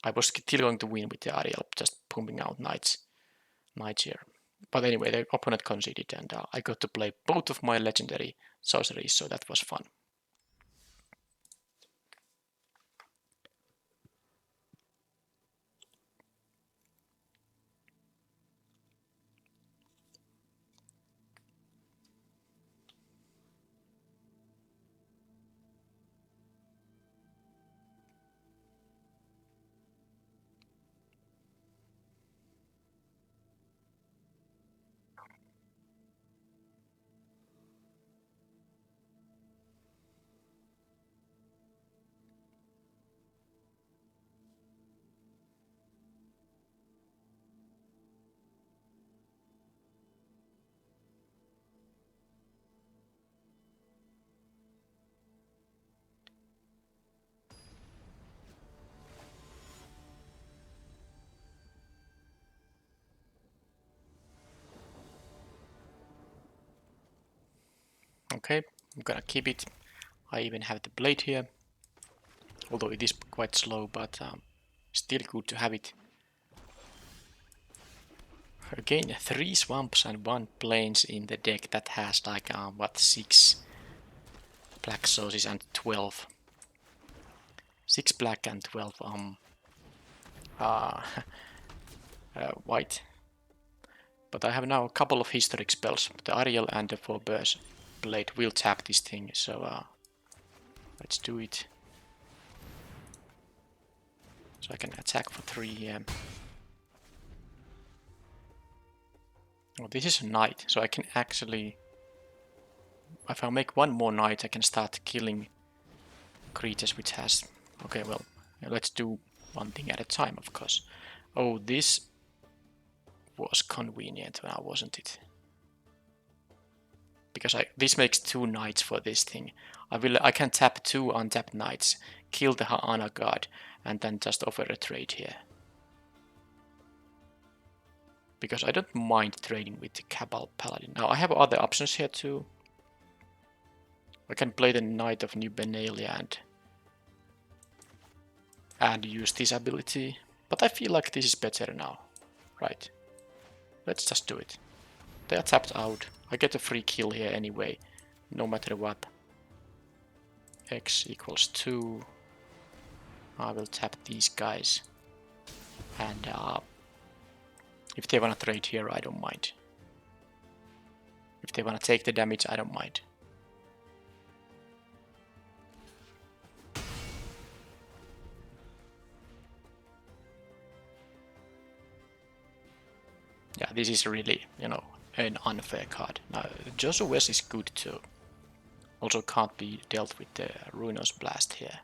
I was still going to win with the Ariel, just pumping out knights here. But anyway, the opponent conceded, and I got to play both of my legendary sorceries, so that was fun. Okay, I'm gonna keep it. I even have the blade here, although it is quite slow, but still good to have it. Again, 3 swamps and 1 plains in the deck that has like, what, 6 black sources and 12. 6 black and 12 white. But I have now a couple of historic spells. The Ariel and the Forebear's Blade will tap this thing, so let's do it. So I can attack for 3 here. Oh, this is a knight, so I can actually... If I make 1 more knight, I can start killing creatures which has... Okay, well, let's do one thing at a time, of course. Oh, this was convenient now, wasn't it? Because this makes 2 knights for this thing. I can tap 2 untapped knights, kill the Ha'ana god, and then just offer a trade here. Because I don't mind trading with the Cabal Paladin. Now I have other options here too. I can play the Knight of New Benalia and use this ability. But I feel like this is better now. Right. Let's just do it. They are tapped out. I get a free kill here anyway, no matter what. X equals 2. I will tap these guys. And if they wanna trade here, I don't mind. If they wanna take the damage, I don't mind. Yeah, this is really, you know, an unfair card. Now, Josue's is good too. Also can't be dealt with the Ruinous Blast here.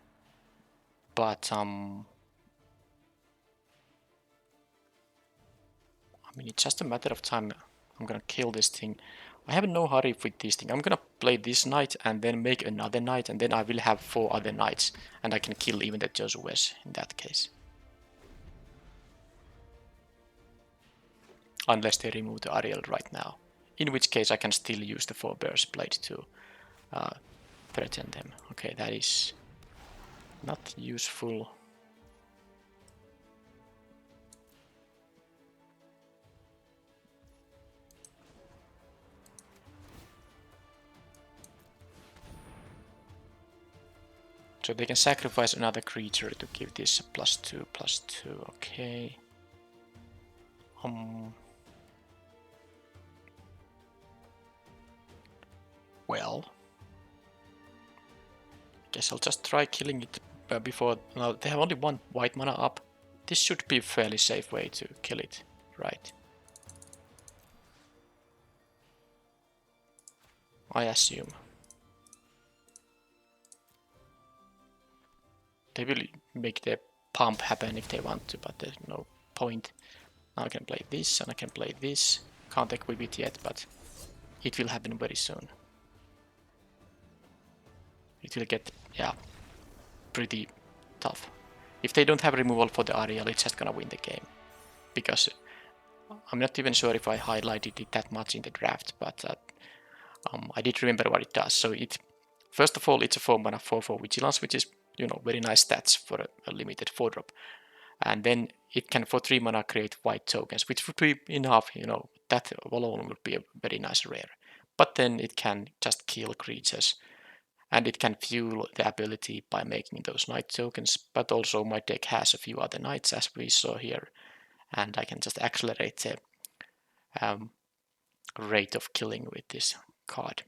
But, I mean, it's just a matter of time. I'm gonna kill this thing. I have no hurry with this thing. I'm gonna play this knight and then make another knight, and then I will have 4 other knights, and I can kill even the Josue's in that case. Unless they remove the Ariel right now. In which case I can still use the Forebear's Blade to threaten them. Okay, that is not useful. So they can sacrifice another creature to give this a +2/+2, okay. Well, guess I'll just try killing it before. Now they have only 1 white mana up. This should be a fairly safe way to kill it, right? I assume. They will make the pump happen if they want to, but there's no point. Now I can play this and I can play this. Can't equip it yet, but it will happen very soon. It will get, yeah, pretty tough. If they don't have removal for the Ariel, it's just gonna win the game. Because I'm not even sure if I highlighted it that much in the draft, but I did remember what it does. So it, first of all, it's a 4 mana 4/4 vigilance, which is, you know, very nice stats for a limited 4-drop. And then it can for 3 mana create white tokens, which would be enough, you know, that alone would be a very nice rare. But then it can just kill creatures, and it can fuel the ability by making those knight tokens, but also my deck has a few other knights as we saw here, and I can just accelerate the rate of killing with this card.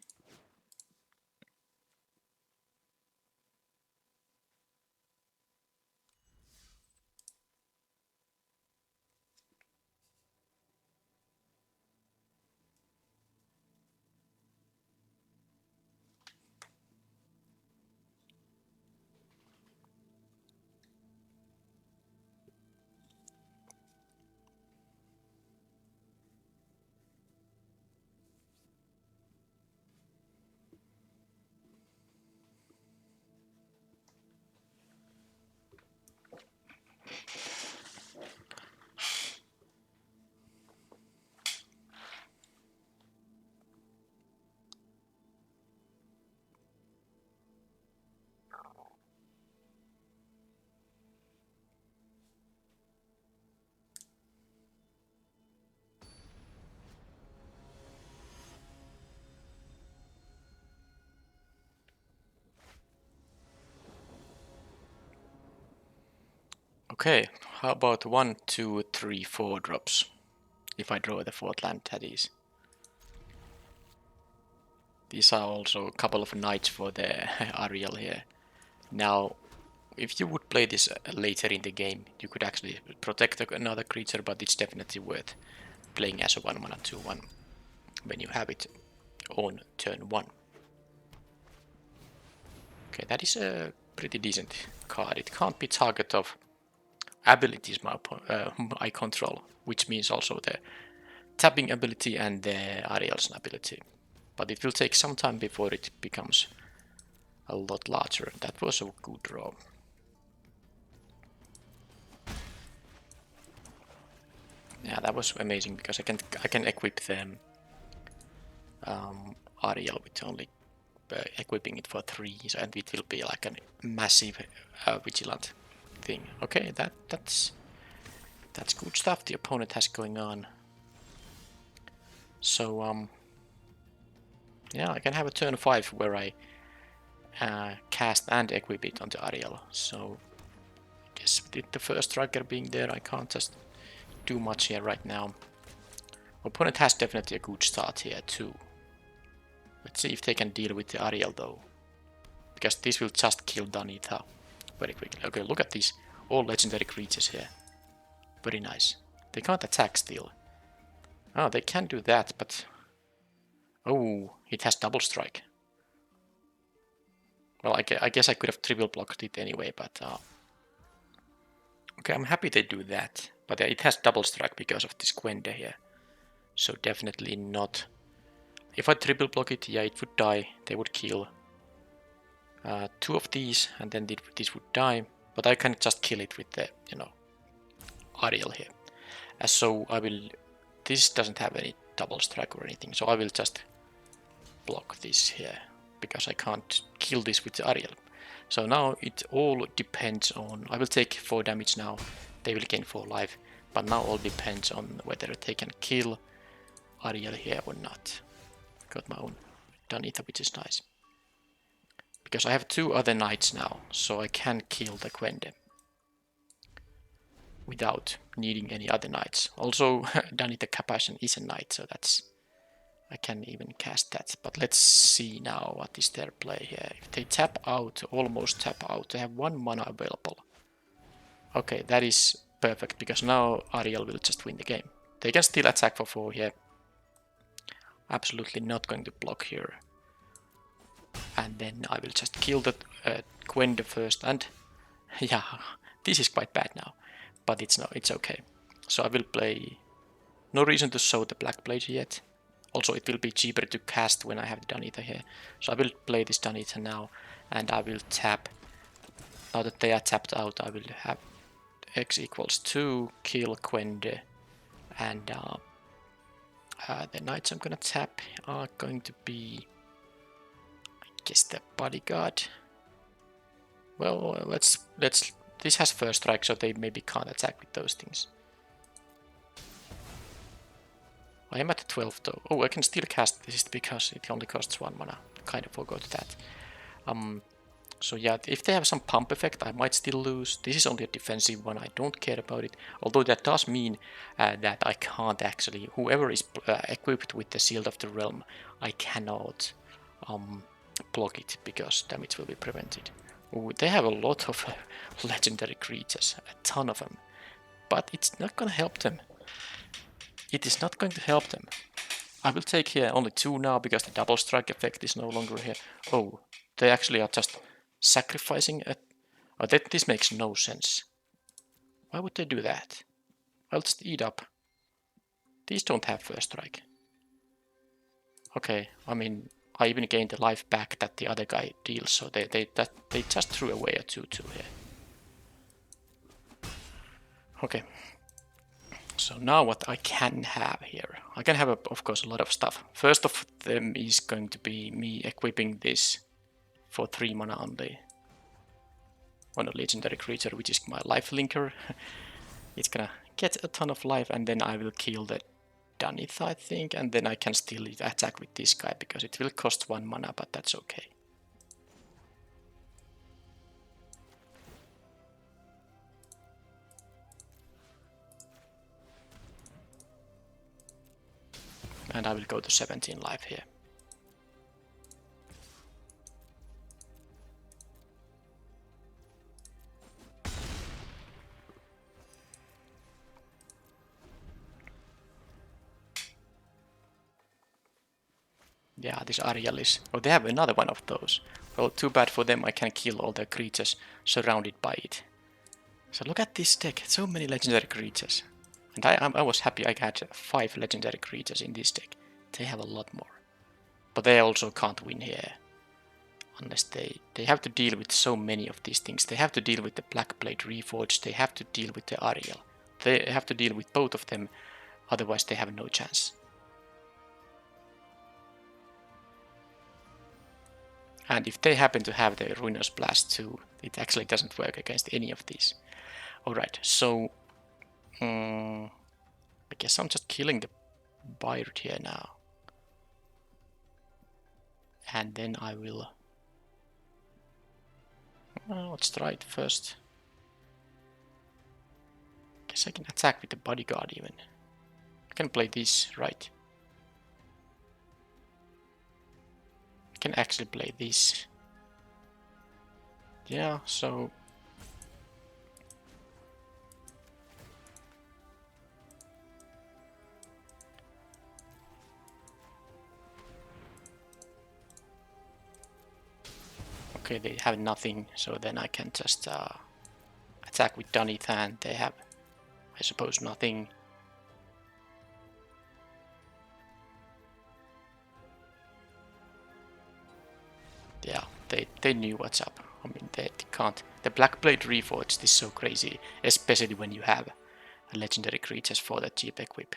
Okay, how about 1, 2, 3, 4 drops? If I draw the 4th land, that is. These are also a couple of knights for the Ariel here. Now, if you would play this later in the game, you could actually protect another creature, but it's definitely worth playing as a 1 mana 2/1 when you have it on turn 1. Okay, that is a pretty decent card. It can't be target of abilities I control, which means also the tapping ability and the Ariel's ability. But it will take some time before it becomes a lot larger. That was a good draw. Yeah, that was amazing because I can equip them Ariel with only equipping it for 3, and it will be like a massive vigilant thing. Okay, that's good stuff the opponent has going on. So yeah, I can have a turn 5 where I cast and equip it onto Ariel. So I guess with the first striker being there, I can't just do much here right now. Opponent has definitely a good start here too. Let's see if they can deal with the Ariel though, because this will just kill Danitha very quickly. Okay, look at these all legendary creatures here. Very nice. They can't attack still. Oh, they can do that, but oh, it has double strike. Well, I guess I could have triple blocked it anyway, but okay, I'm happy they do that. But it has double strike because of this Gwenda here. So definitely not. If I triple block it, yeah, it would die. They would kill 2 of these, and then this would die. But I can just kill it with the, you know, Ariel here. So I will. This doesn't have any double strike or anything, so I will just block this here because I can't kill this with the Ariel. So now it all depends on. I will take 4 damage now. They will gain 4 life, but now all depends on whether they can kill Ariel here or not. Got my own Danitha, which is nice. Because I have 2 other knights now, so I can kill the Gwenda without needing any other knights. Also, Danitha Capashen is a knight, so that's... I can even cast that. But let's see now what is their play here. If they tap out, almost tap out, they have 1 mana available. Okay, that is perfect, because now Ariel will just win the game. They can still attack for 4 here. Absolutely not going to block here. And then I will just kill the Gwenda first, and yeah, this is quite bad now, but it's okay. So I will play. No reason to show the Black Blade yet. Also, it will be cheaper to cast when I have Danitha here. So I will play this Danitha now, and I will tap. Now that they are tapped out, I will have X equals 2, kill Gwenda, and The knights I'm gonna tap are going to be, I guess, the bodyguard. Well, let's. This has first strike, so they maybe can't attack with those things. I am at 12 though. Oh, I can still cast this because it only costs 1 mana. Kind of forgot that. So yeah, if they have some pump effect, I might still lose. This is only a defensive one, I don't care about it. Although that does mean that I can't actually, whoever is equipped with the Shield of the Realm, I cannot block it because damage will be prevented. Ooh, they have a lot of legendary creatures, a ton of them. But it's not gonna help them. It is not going to help them. I will take here only 2 now because the double strike effect is no longer here. Oh, they actually are just sacrificing it. Oh, this makes no sense. Why would they do that? I'll just eat up. These don't have first strike. Okay, I mean, I even gained the life back that the other guy deals, so they just threw away a 2/2 here. Okay. So now what I can have here. I can have, of course, a lot of stuff. First of them is going to be me equipping this for 3 mana only on a legendary creature, which is my life linker. It's gonna get a ton of life, and then I will kill the Dunith, I think, and then I can still attack with this guy because it will cost 1 mana, but that's okay. And I will go to 17 life here. Yeah, this Ariel is... Oh, they have another one of those. Well, too bad for them, I can kill all the creatures surrounded by it. So look at this deck, so many legendary creatures. And I was happy I had 5 legendary creatures in this deck. They have a lot more. But they also can't win here. Unless they have to deal with so many of these things. They have to deal with the Blackblade Reforged, they have to deal with the Ariel. They have to deal with both of them, otherwise they have no chance. And if they happen to have the Ruinous Blast too, it actually doesn't work against any of these. Alright, so... I guess I'm just killing the Byrd here now. And then I will... Well, let's try it first. Guess I can attack with the Bodyguard even. I can play this, right? I can actually play this. Yeah, so... Okay, they have nothing, so then I can just attack with Dunith, and they have, I suppose, nothing. Yeah, they knew what's up. I mean, they can't. The Blackblade Reforged is so crazy, especially when you have legendary creatures for the cheap equip.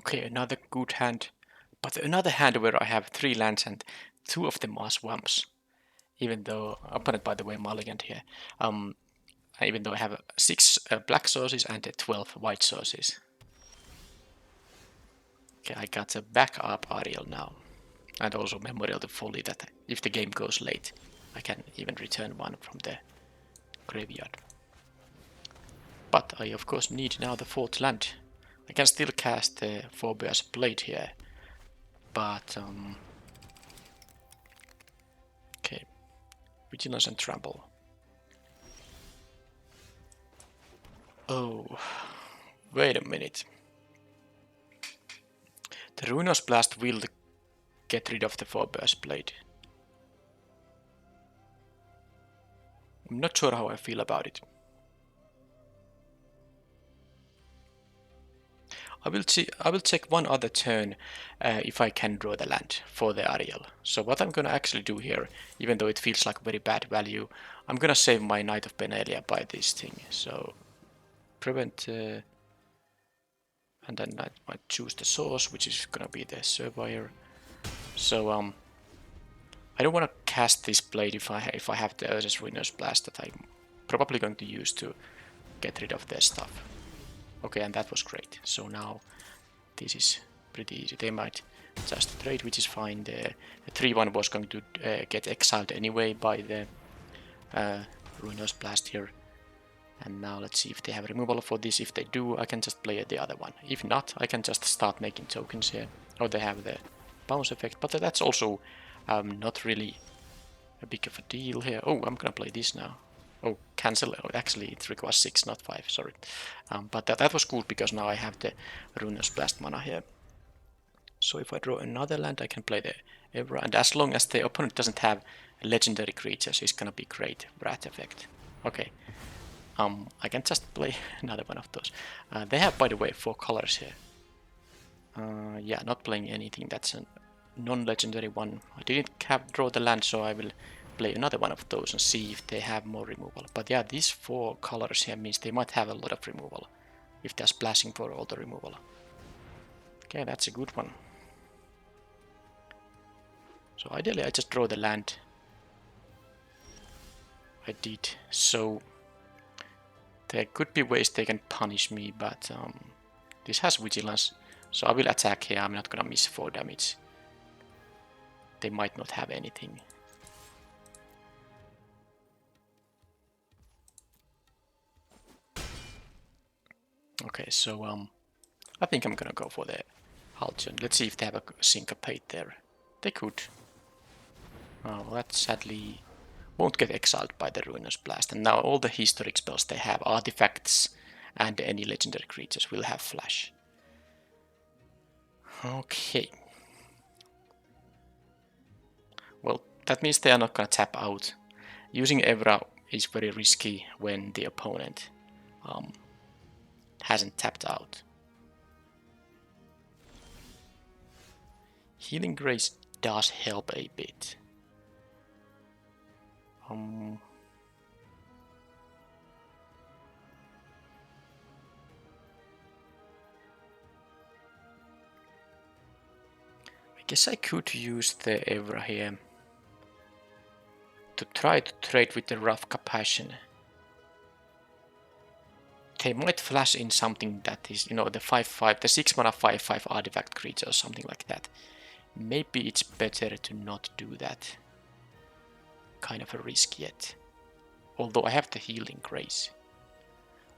Okay, another good hand. But another hand where I have 3 lands and 2 of them are swamps. Even though, opponent by the way, mulliganed here. Even though I have 6 black sources and 12 white sources. Okay, I got a backup Ariel now. And also Memorial to Folly that if the game goes late, I can even return one from the graveyard. But I of course need now the 4th land. I can still cast the Forebear's Blade here. But, okay. Vigilance and Trample. Oh, wait a minute. The Ruinous Blast will get rid of the Forebear's Blade. I'm not sure how I feel about it. I will check one other turn if I can draw the land for the Ariel. So what I'm gonna actually do here, even though it feels like very bad value, I'm gonna save my Knight of Benalia by this thing. So prevent, and then I might choose the source, which is gonna be the Surveyor. So I don't want to cast this blade if I have the Urza's Ruinous Blast that I'm probably going to use to get rid of their stuff. Okay, and that was great. So now this is pretty easy. They might just trade, which is fine. The 3-1 was going to get exiled anyway by the Ruinous Blast here. And now let's see if they have removal for this. If they do, I can just play the other one. If not, I can just start making tokens here. Oh, they have the bounce effect, but that's also not really a big of a deal here. Oh, I'm gonna play this now. Oh, cancel. Oh, actually, it requires 6, not 5. Sorry. But that was cool because now I have the Ruinous Blast mana here. So if I draw another land, I can play the Evra. And as long as the opponent doesn't have legendary creatures, it's gonna be great. Wrath effect. Okay. I can just play another one of those. They have, by the way, 4 colors here. Yeah, not playing anything. That's a non-legendary one. I didn't draw the land, so I will play another one of those and see if they have more removal. But yeah, these 4 colors here means they might have a lot of removal if they're splashing for all the removal. Okay, that's a good one. So ideally I just draw the land. I did. So there could be ways they can punish me, but this has vigilance. So I will attack here. I'm not gonna miss 4 damage. They might not have anything. Okay, so I think I'm gonna go for the Halcyon. Let's see if they have a Syncopate there. They could. Oh, that sadly won't get exiled by the Ruinous Blast. And now all the historic spells they have, artifacts and any legendary creatures will have flash. Okay. Well, that means they are not gonna tap out. Using Evra is very risky when the opponent hasn't tapped out. Healing Grace does help a bit. I guess I could use the Evra here to try to trade with the Rough Compassion. They might flash in something that is, you know, the 5/5, the 6 mana 5/5 artifact creature or something like that. Maybe it's better to not do that. Kind of a risk yet. Although I have the Healing Grace.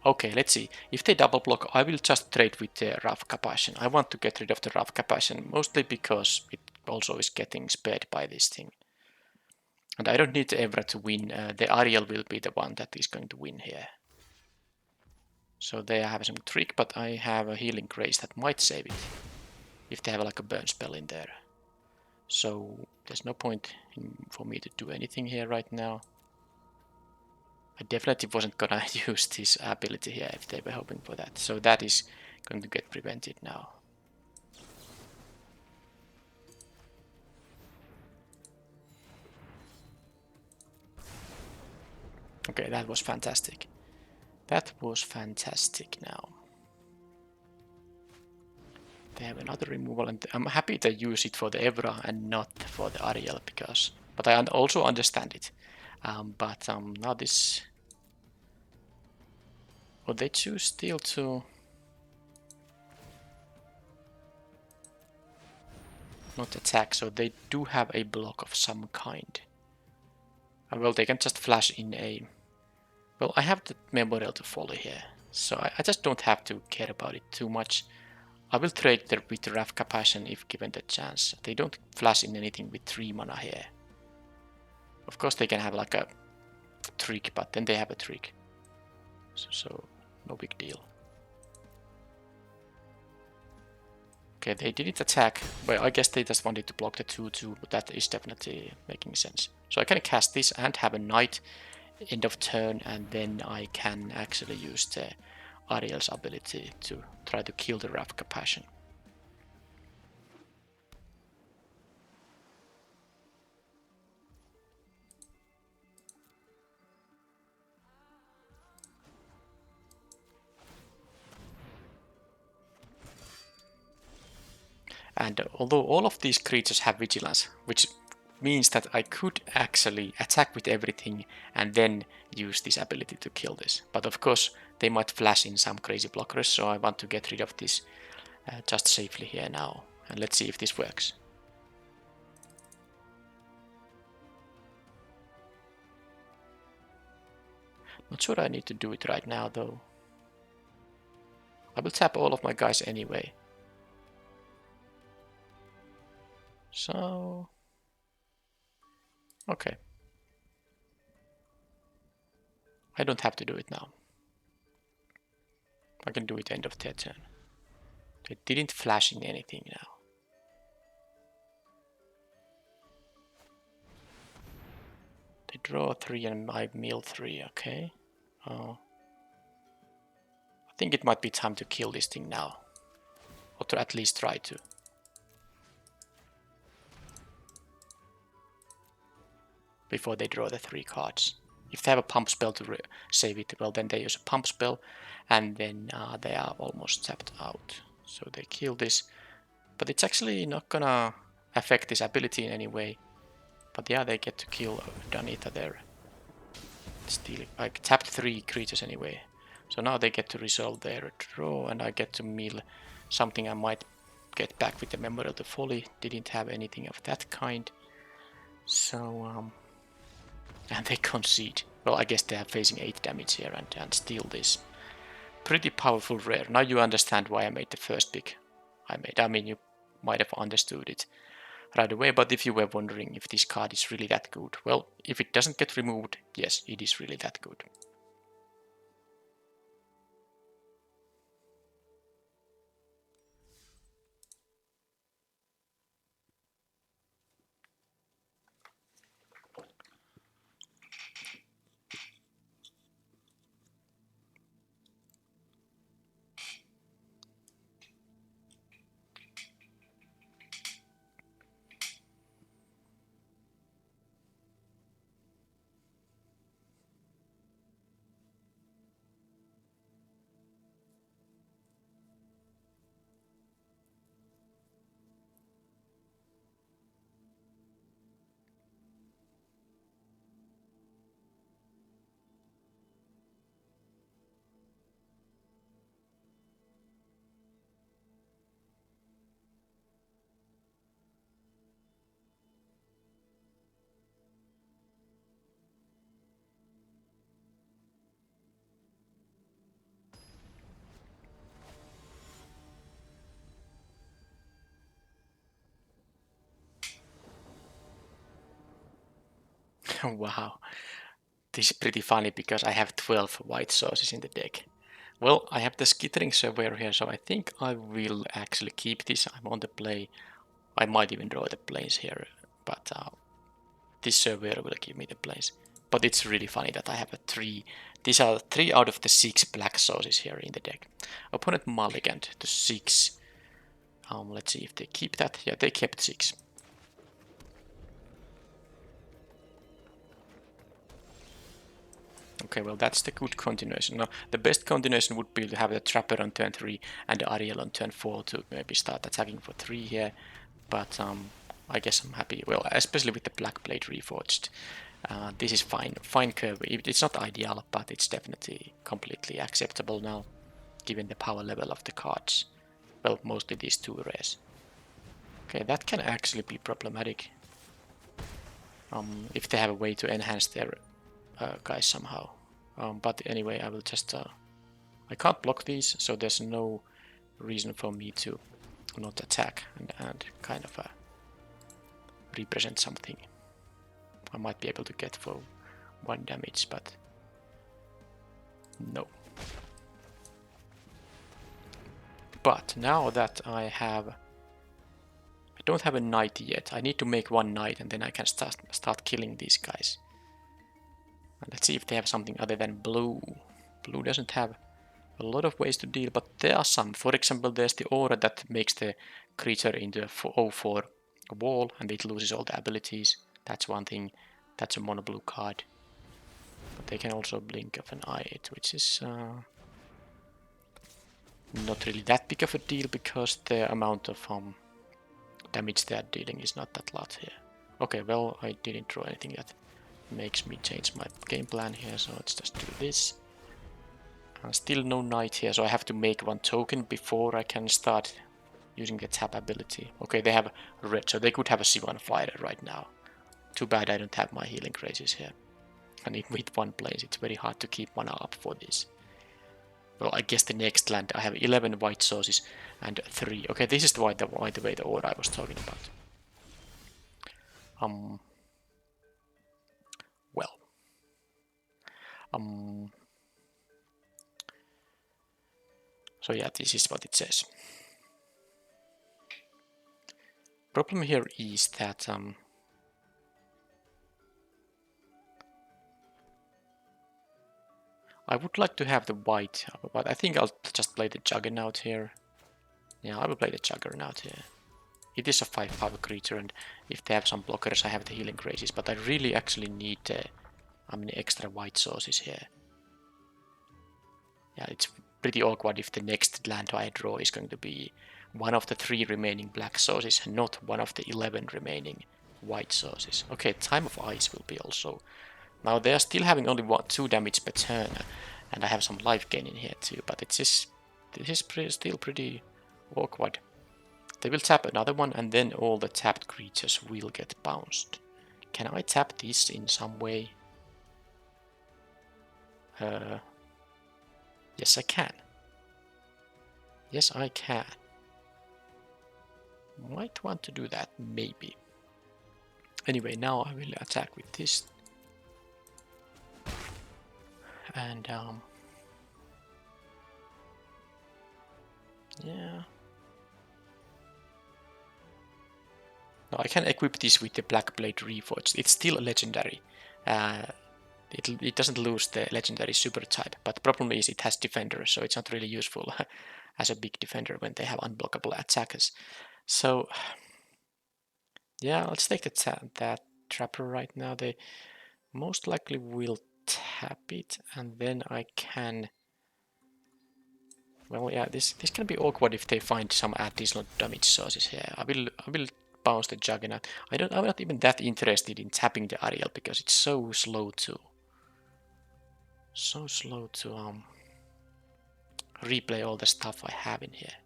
Okay, let's see. If they double block, I will just trade with the Rough Compassion. I want to get rid of the Rough Compassion, mostly because it also is getting spared by this thing. And I don't need the Evra to win. The Ariel will be the one that is going to win here. So they have some trick, but I have a Healing Grace that might save it. If they have like a burn spell in there. So there's no point for me to do anything here right now. I definitely wasn't gonna use this ability here if they were hoping for that. So that is going to get prevented now. Okay, that was fantastic. That was fantastic now. They have another removal, and I'm happy they use it for the Evra and not for the Ariel, because... But I also understand it. Now this... Well, they choose still to... not attack, so they do have a block of some kind. Well, they can just flash in a... Well, I have the Memorial to Folly here, so I just don't have to care about it too much. I will trade there with the Wrath Compassion if given the chance. They don't flash in anything with 3 mana here. Of course they can have like a trick, but then they have a trick. So no big deal. Okay, they didn't attack, but I guess they just wanted to block the 2/2, but that is definitely making sense. So I can cast this and have a knight end of turn, and then I can actually use the Ariel's ability to try to kill the Ravka Passion. And although all of these creatures have vigilance, which means that I could actually attack with everything and then use this ability to kill this. But of course, they might flash in some crazy blockers, so I want to get rid of this just safely here now. And let's see if this works. Not sure I need to do it right now though. I will tap all of my guys anyway. So... okay. I don't have to do it now. I can do it end of their turn. They didn't flash in anything now. They draw 3 and I mill 3, okay. I think it might be time to kill this thing now. Or to at least try to. Before they draw the 3 cards. If they have a pump spell to save it, well then they use a pump spell. And then they are almost tapped out. So they kill this. But it's actually not gonna affect this ability in any way. But yeah, they get to kill Danita there. Still, I tapped 3 creatures anyway. So now they get to resolve their draw, and I get to mill something I might get back with the Memorial to Folly. Didn't have anything of that kind. So, and they concede. Well, I guess they are facing 8 damage here and steal this. Pretty powerful rare. Now you understand why I made the first pick I made. I mean, you might have understood it right away, but if you were wondering if this card is really that good, well, if it doesn't get removed, yes, it is really that good. Wow, this is pretty funny because I have 12 white sources in the deck. Well, I have the Skittering Surveyor here, so I think I will actually keep this. I'm on the play. I might even draw the planes here, but this Surveyor will give me the planes. But it's really funny that I have a 3. These are 3 out of the 6 black sources here in the deck. Opponent mulliganed to 6. Let's see if they keep that. Yeah, they kept 6. Okay, well that's the good continuation. Now, the best continuation would be to have the Trapper on turn 3 and the Ariel on turn 4 to maybe start attacking for 3 here. But I guess I'm happy. Well, especially with the Black Blade Reforged. This is fine curve. It's not ideal, but it's definitely completely acceptable now, given the power level of the cards. Well, mostly these 2 rares. Okay, that can actually be problematic. If they have a way to enhance their guys somehow. But anyway, I will just... I can't block these, so there's no reason for me to not attack and kind of represent something. I might be able to get for 1 damage, but no. But now that I don't have a knight yet. I need to make one knight and then I can start killing these guys. And let's see if they have something other than blue. Blue doesn't have a lot of ways to deal, but there are some. For example, there's the aura that makes the creature into a 0/4 wall and it loses all the abilities. That's one thing. That's a mono blue card. But they can also blink of an eye, which is not really that big of a deal because the amount of damage they are dealing is not that lot here. Okay, well, I didn't draw anything that makes me change my game plan here, so let's just do this. Still no knight here, so I have to make one token before I can start using the tap ability. Okay, they have red, so they could have a C1 fighter right now. Too bad I don't have my healing crazes here. And with one place, it's very hard to keep mana up for this. Well, I guess the next land, I have 11 white sources and 3. Okay, this is the way the order I was talking about. So yeah, this is what it says. Problem here is that I would like to have the white, but I think I'll just play the Juggernaut here. Yeah, I will play the Juggernaut here. It is a 5/5 creature, and if they have some blockers, I have the healing crazes, but I really actually need extra white sources here. Yeah, it's pretty awkward if the next land I draw is going to be one of the 3 remaining black sources, and not one of the 11 remaining white sources. Okay, Time of Ice will be also. Now they are still having only 2 damage per turn, and I have some life gain in here too, but this is still pretty awkward. They will tap another one, and then all the tapped creatures will get bounced. Can I tap this in some way? Yes, I can. Yes, I can. Might want to do that, maybe. Anyway, now I will attack with this. And, yeah. Now I can equip this with the Black Blade Reforged. It's still a legendary. It doesn't lose the legendary super type, but the problem is it has defender, so it's not really useful as a big defender when they have unblockable attackers. So, yeah, let's take that trapper right now. They most likely will tap it, and then I can. Well, yeah, this can be awkward if they find some additional damage sources here. I will bounce the Juggernaut. I'm not even that interested in tapping the Ariel because it's so slow to replay all the stuff I have in here.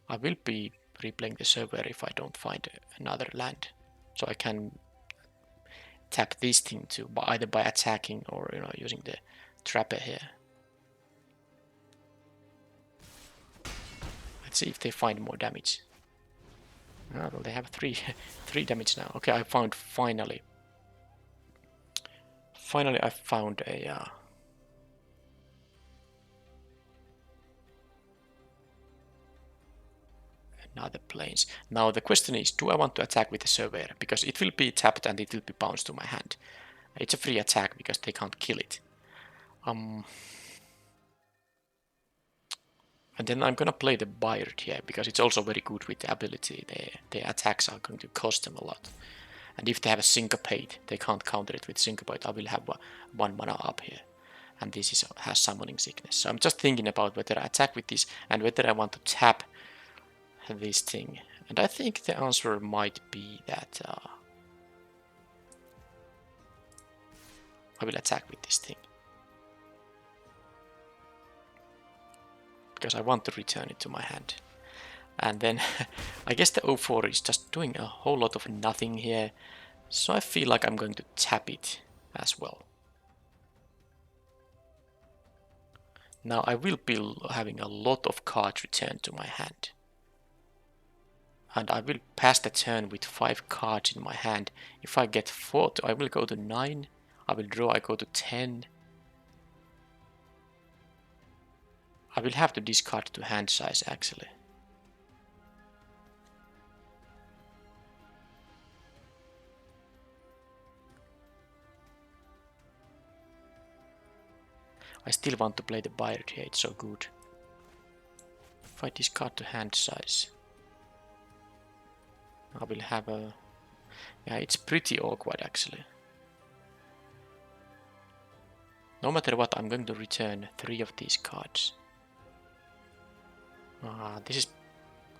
I will be replaying the server if I don't find another land, so I can tap this thing too, either by attacking or using the trapper here. Let's see if they find more damage. Oh, well, they have 3 damage now. Okay, I found finally I found a another planes. Now the question is, do I want to attack with the Surveyor? Because it will be tapped and it will be bounced to my hand. It's a free attack because they can't kill it. And then I'm gonna play the Bayard here because it's also very good with the ability. The attacks are going to cost them a lot. And if they have a Syncopate, they can't counter it with Syncopate. I will have 1 mana up here. And this has Summoning Sickness. So I'm just thinking about whether I attack with this and whether I want to tap this thing. And I think the answer might be that I will attack with this thing. Because I want to return it to my hand. And then I guess the 0/4 is just doing a whole lot of nothing here. So I feel like I'm going to tap it as well. Now I will be having a lot of cards returned to my hand. And I will pass the turn with 5 cards in my hand. If I get 4, I will go to 9. I will draw, I go to 10. I will have to discard to hand size actually. I still want to play the Bayard here, it's so good. If I discard to hand size, I will have a... Yeah, it's pretty awkward actually. No matter what, I'm going to return 3 of these cards. This is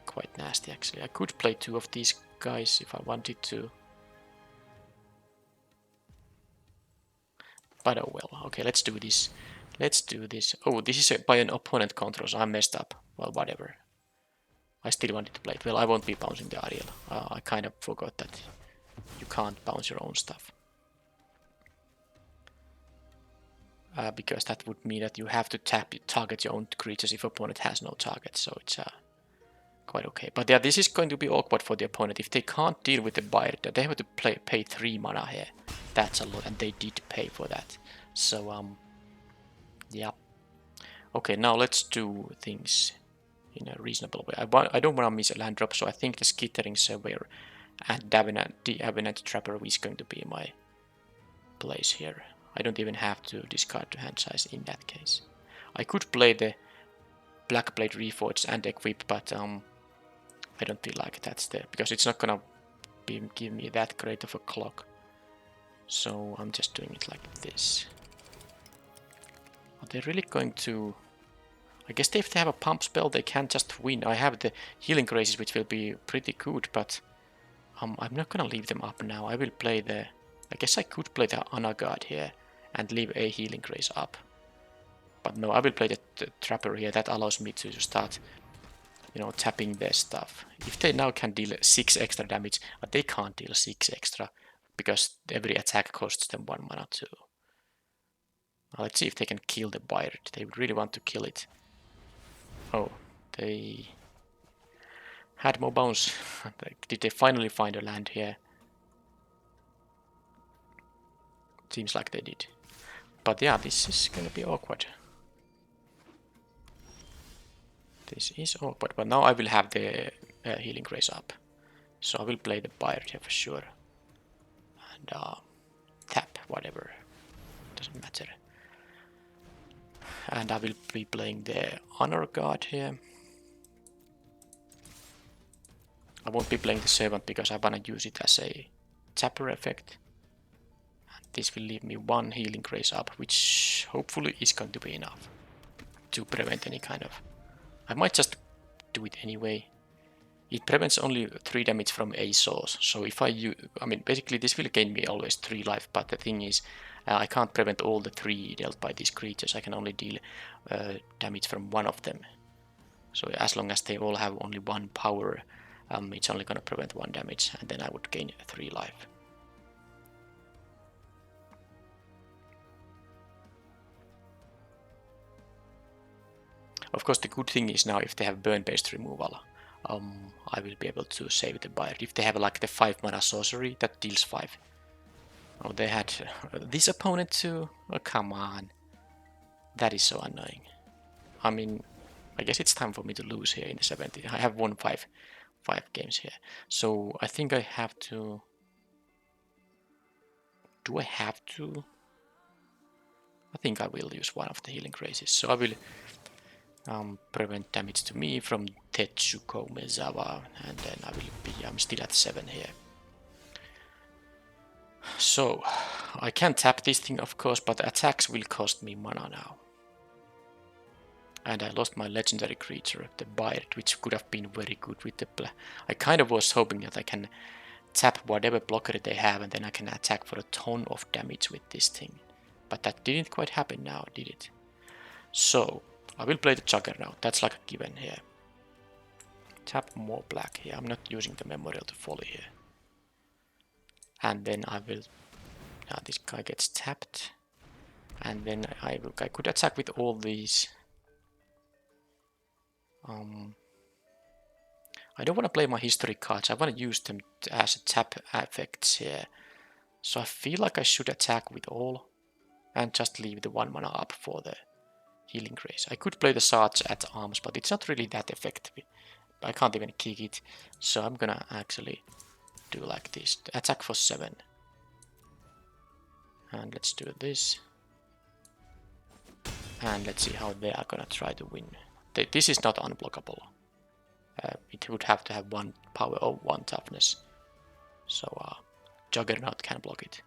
quite nasty actually. I could play 2 of these guys if I wanted to. But oh well. Okay, let's do this. Let's do this. Oh, this is by an opponent control, so I messed up. Well, whatever. I still wanted to play it. Well, I won't be bouncing the Ariel. I kind of forgot that you can't bounce your own stuff. Because that would mean that you have to target your own creatures if opponent has no target, so it's quite okay. But yeah, this is going to be awkward for the opponent. If they can't deal with the Bayard, they have to pay 3 mana here. That's a lot, and they did pay for that. So, yeah. Okay, now let's do things in a reasonable way. I don't want to miss a land drop, so I think the Skittering Surveyor and the Avenant Trapper is going to be my place here. I don't even have to discard to hand size in that case. I could play the Blackblade Reforged and equip, but I don't feel like that's there because it's not gonna give me that great of a clock. So I'm just doing it like this. Are they really going to... I guess if they have a pump spell, they can just win. I have the Healing Graces, which will be pretty good, but I'm not gonna leave them up now. I will play the... I guess I could play the Anagard here and leave a Healing Grace up. But no, I will play the Trapper here. That allows me to start, you know, tapping their stuff. If they now can deal 6 extra damage, but they can't deal 6 extra because every attack costs them 1 mana too. Now let's see if they can kill the Bayard. They would really want to kill it. Oh, they had more bounce. Did they finally find a land here? Seems like they did. But yeah, this is gonna be awkward. This is awkward, but now I will have the Healing Grace up. So I will play the Bayard here for sure. And tap, whatever. Doesn't matter. And I will be playing the Honor Guard here. I won't be playing the Servant because I wanna use it as a tapper effect. And this will leave me 1 Healing Grace up, which hopefully is going to be enough to prevent any kind of... I might just do it anyway. It prevents only 3 damage from a source, so if I use... I mean, basically this will gain me always 3 life, but the thing is, I can't prevent all the 3 dealt by these creatures. I can only deal damage from 1 of them. So as long as they all have only 1 power, it's only gonna prevent 1 damage, and then I would gain 3 life. Of course, the good thing is now if they have burn-based removal, I will be able to save the Bayard. If they have like the 5 mana sorcery that deals 5. Oh, they had this opponent too? Oh, come on. That is so annoying. I mean, I guess it's time for me to lose here in the 70. I have won 5 games here. So I think I have to... Do I have to? I think I will use 1 of the Healing Graces. So I will prevent damage to me from Tetsuko Mezawa, and then I will be... I'm still at 7 here. So, I can tap this thing of course, but the attacks will cost me mana now. And I lost my legendary creature, the Bayard, which could have been very good with the... I kind of was hoping that I can tap whatever blocker they have and then I can attack for a ton of damage with this thing. But that didn't quite happen now, did it? So, I will play the Juggernaut, that's like a given here. Tap more black here, I'm not using the Memorial to Folly here. And then I will... Now this guy gets tapped. And then I could attack with all these... I don't want to play my history cards, I want to use them as tap effects here. So I feel like I should attack with all and just leave the 1 mana up for the Healing Grace. I could play the Sarge at arms, but it's not really that effective. I can't even kick it, so I'm gonna actually do like this. Attack for 7. And let's do this. And let's see how they are gonna try to win. This is not unblockable. It would have to have 1 power or 1 toughness. So Juggernaut can block it.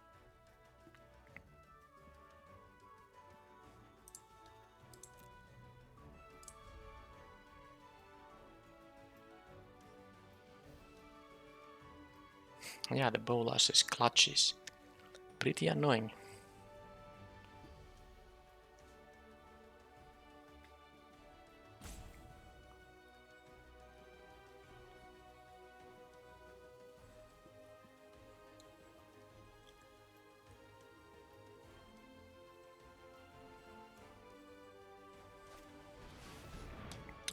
Yeah, the Bolas's clutch is pretty annoying.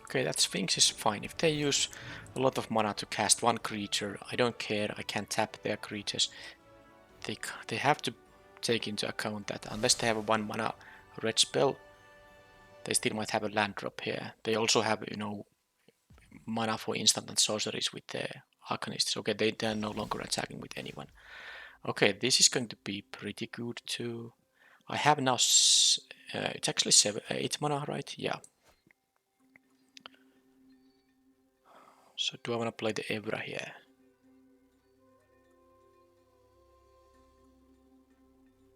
Okay, that Sphinx is fine. If they use a lot of mana to cast 1 creature, I don't care, I can tap their creatures. They have to take into account that unless they have a 1 mana red spell, they still might have a land drop here. They also have, you know, mana for instant and sorceries with the Arcanists. Okay, they are no longer attacking with anyone. Okay, this is going to be pretty good too. I have now, it's actually 8 mana, right? Yeah. So do I want to play the Evra here?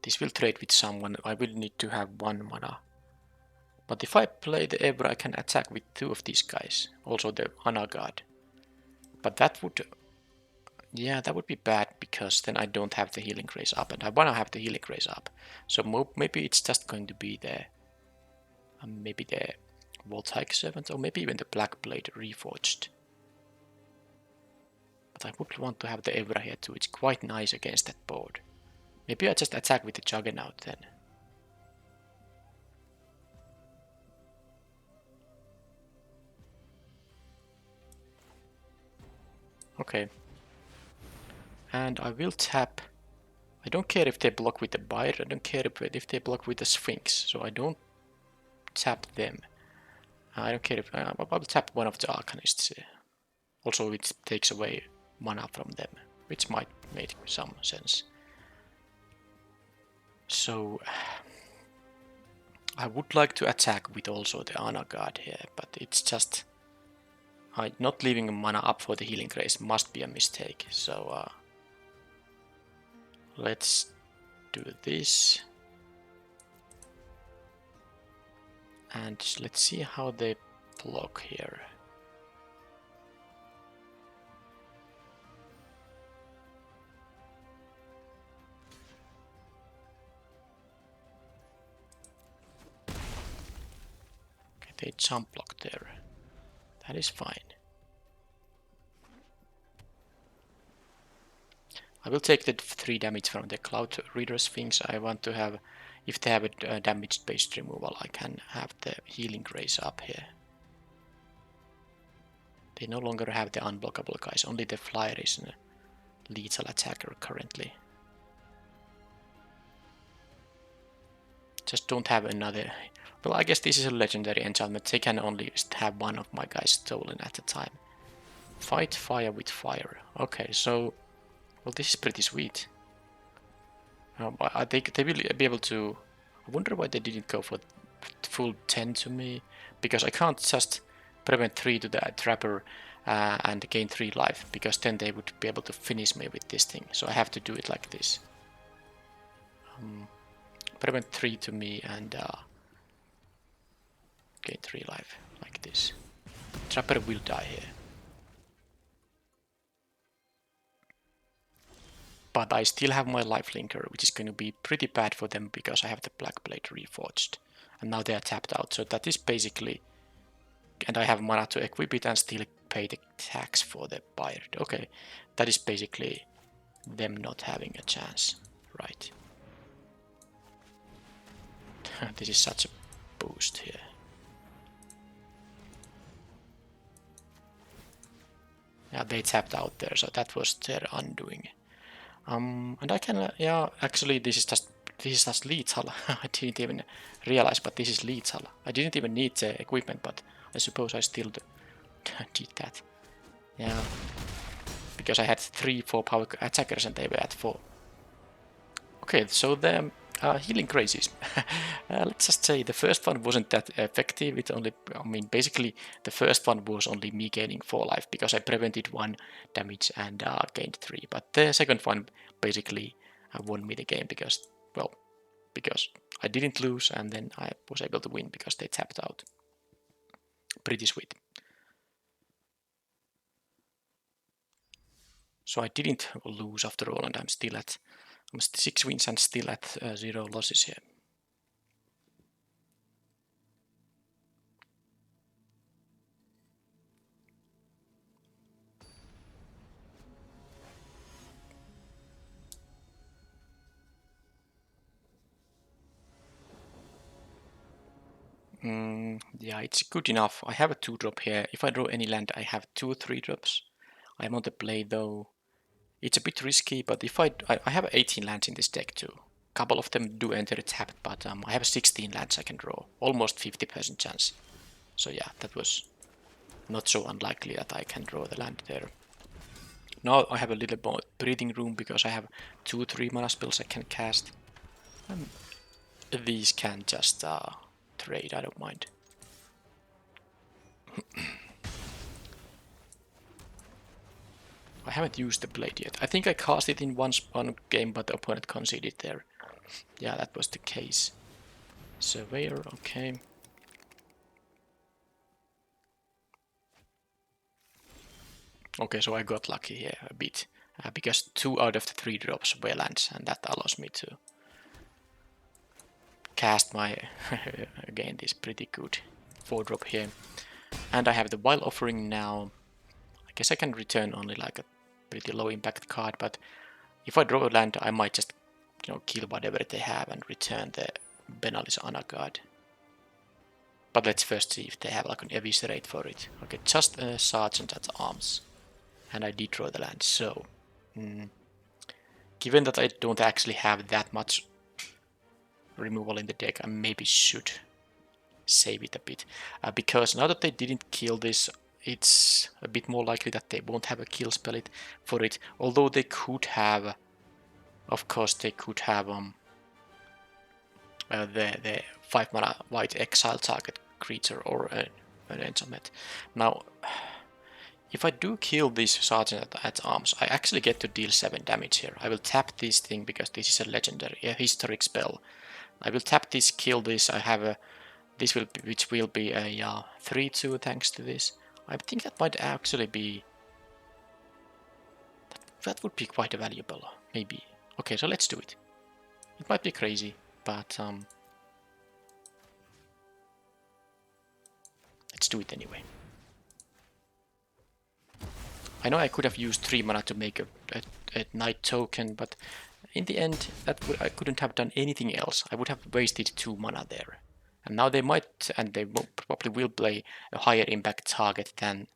This will trade with someone. I will need to have 1 mana. But if I play the Evra, I can attack with 2 of these guys. Also the Anagard. But that would... yeah, that would be bad because then I don't have the Healing Grace up. And I want to have the Healing Grace up. So maybe it's just going to be the... maybe the Voltaic Servant or maybe even the Black Blade Reforged. But I would want to have the Evra here too. It's quite nice against that board. Maybe I just attack with the Juggernaut then. Okay. And I will tap. I don't care if they block with the Bite. I don't care if they block with the Sphinx. So I don't tap them. I don't care if I will tap one of the Arcanists. Also, it takes away mana from them, which might make some sense. So I would like to attack with also the Anagard here, but it's just not leaving mana up for the Healing Grace must be a mistake. So let's do this. And let's see how they block here. Okay, they jump block there. That is fine. I will take the 3 damage from the Cloud Reader Sphinx. I want to have, if they have a damage-based removal, I can have the Healing Grace up here. They no longer have the unblockable guys, only the Flyer is a lethal attacker currently. Just don't have another... well, I guess this is a legendary enchantment. They can only have 1 of my guys stolen at a time. Fight fire with fire. Okay, so... well, this is pretty sweet. I think they will be able to... I wonder why they didn't go for full 10 to me. Because I can't just prevent 3 to the Trapper and gain 3 life. Because then they would be able to finish me with this thing. So I have to do it like this. Prevent 3 to me and gain 3 life. Like this. Trapper will die here. But I still have my lifelinker, which is going to be pretty bad for them because I have the Black Blade Reforged. And now they are tapped out, so that is basically... and I have mana to equip it and still pay the tax for the Pirate. Okay, that is basically them not having a chance, right? This is such a boost here. Yeah, they tapped out there, so that was their undoing. And I can, yeah, actually this is just This is just lethal. I didn't even realize, but this is lethal. I didn't even need the equipment, but I suppose I still did that. Yeah. Because I had 3-4 power attackers and they were at 4. Okay, so the healing crazes. Let's just say the first one wasn't that effective. It only, I mean, basically the first one was only me gaining 4 life because I prevented 1 damage and gained 3. But the second one basically won me the game because, well, because I didn't lose and then I was able to win because they tapped out. Pretty sweet. So I didn't lose after all, and I'm 6 wins and still at 0 losses here. Yeah, it's good enough. I have a 2-drop here. If I draw any land, I have 2 3-drops. I'm on the play though. It's a bit risky, but if I have 18 lands in this deck too. A couple of them do enter tapped, but I have 16 lands I can draw. Almost 50% chance. So yeah, that was not so unlikely that I can draw the land there. Now I have a little more breathing room because I have 2 3 mana spells I can cast. These can just trade, I don't mind. I haven't used the blade yet. I think I cast it in one game, but the opponent conceded there. Yeah, that was the case. Surveyor, okay. Okay, so I got lucky here a bit. Because 2 out of the 3 drops were lands, and that allows me to cast my, again, this pretty good 4-drop here. And I have the Wild Offering now. I guess I can return only like a pretty low impact card, but if I draw a land, I might just, kill whatever they have and return the Benalis Anagard. But let's first see if they have like an eviscerate for it. Okay, just a Sergeant at Arms. And I did draw the land, so... given that I don't actually have that much removal in the deck, I maybe should save it a bit. Because now that they didn't kill this, it's a bit more likely that they won't have a kill spell for it. Although they could have... Of course, they could have the 5 mana white exile target creature or an enchantment. Now, if I do kill this Sergeant at Arms, I actually get to deal 7 damage here. I will tap this thing because this is a legendary, a historic spell. I will tap this, kill this. I have a which will be a 3/2 thanks to this. I think that might actually be... That would be quite valuable, maybe. Okay, so let's do it. It might be crazy, but let's do it anyway. I know I could have used 3 mana to make a night token, but in the end, I couldn't have done anything else. I would have wasted 2 mana there. And now they might, and they probably will play a higher impact target than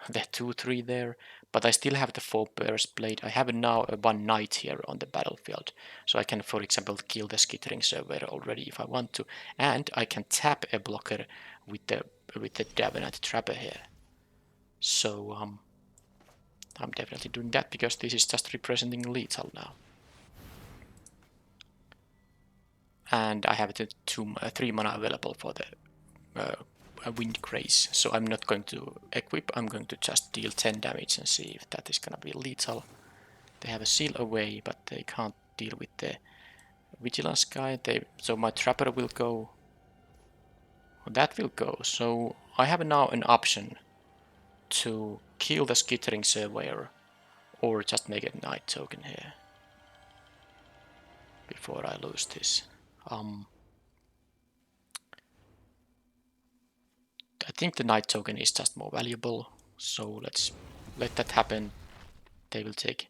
the 2/3 there, but I still have the 4 burst blade. I have now a 1 knight here on the battlefield, so I can, for example, kill the Skittering Surveyor already if I want to, and I can tap a blocker with the Davenant Trapper here. So I'm definitely doing that because this is just representing lethal now. And I have the 3 mana available for the Wind Grace, so I'm not going to equip, I'm going to just deal 10 damage and see if that is gonna be lethal. They have a Seal Away, but they can't deal with the Vigilance guy, so my Trapper will go. That will go, so I have now an option to kill the Skittering Surveyor or just make a Night token here before I lose this. I think the Night token is just more valuable, so let's let that happen. They will take...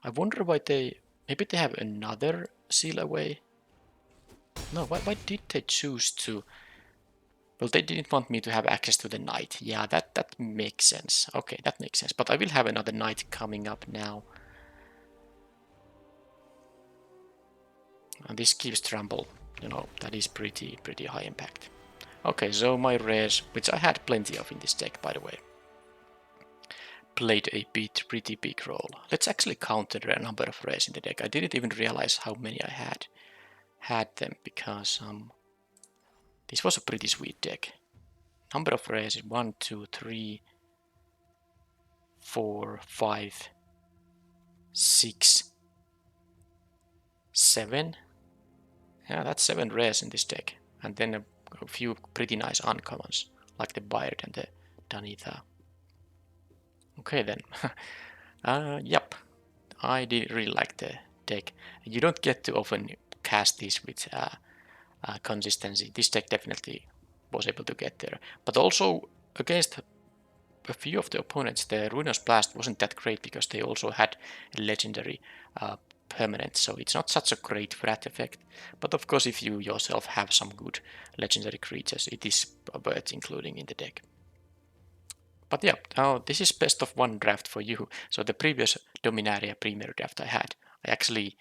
I wonder why maybe they have another Seal Away? No, why did they choose to... Well, they didn't want me to have access to the Knight. Yeah, that makes sense. Okay, that makes sense. But I will have another Knight coming up now. And this gives trample, you know, that is pretty high impact. Okay, so my rares, which I had plenty of in this deck, by the way, played a pretty big role. Let's actually count the number of rares in the deck. I didn't even realize how many I had them, because this was a pretty sweet deck. Number of rares is 1, 2, 3, 4, 5, 6, 7. Yeah, that's 7 rares in this deck. And then a few pretty nice uncommons, like the Bayard and the Danitha. Okay then. Yep. I did really like the deck. You don't get to often cast this with consistency. This deck definitely was able to get there. But also, against a few of the opponents, the Ruinous Blast wasn't that great because they also had a legendary permanent, so it's not such a great threat effect. But of course, if you yourself have some good legendary creatures, it is worth including in the deck. But yeah, now this is best of 1 draft for you. So the previous Dominaria Premier draft I had, I actually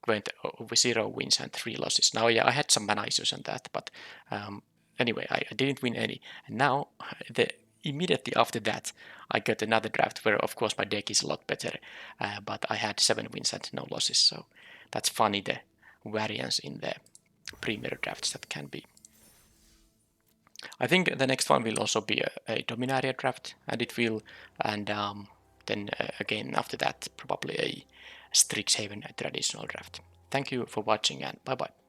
went over 0 wins and 3 losses. Now, yeah, I had some mana issues and that, but anyway, I didn't win any. And now, immediately after that, I got another draft where, of course, my deck is a lot better, but I had 7 wins and no losses. So that's funny, the variance in the Premier drafts that can be. I think the next one will also be a Dominaria draft, and it will, and then again after that probably a Strixhaven traditional draft. Thank you for watching, and bye bye.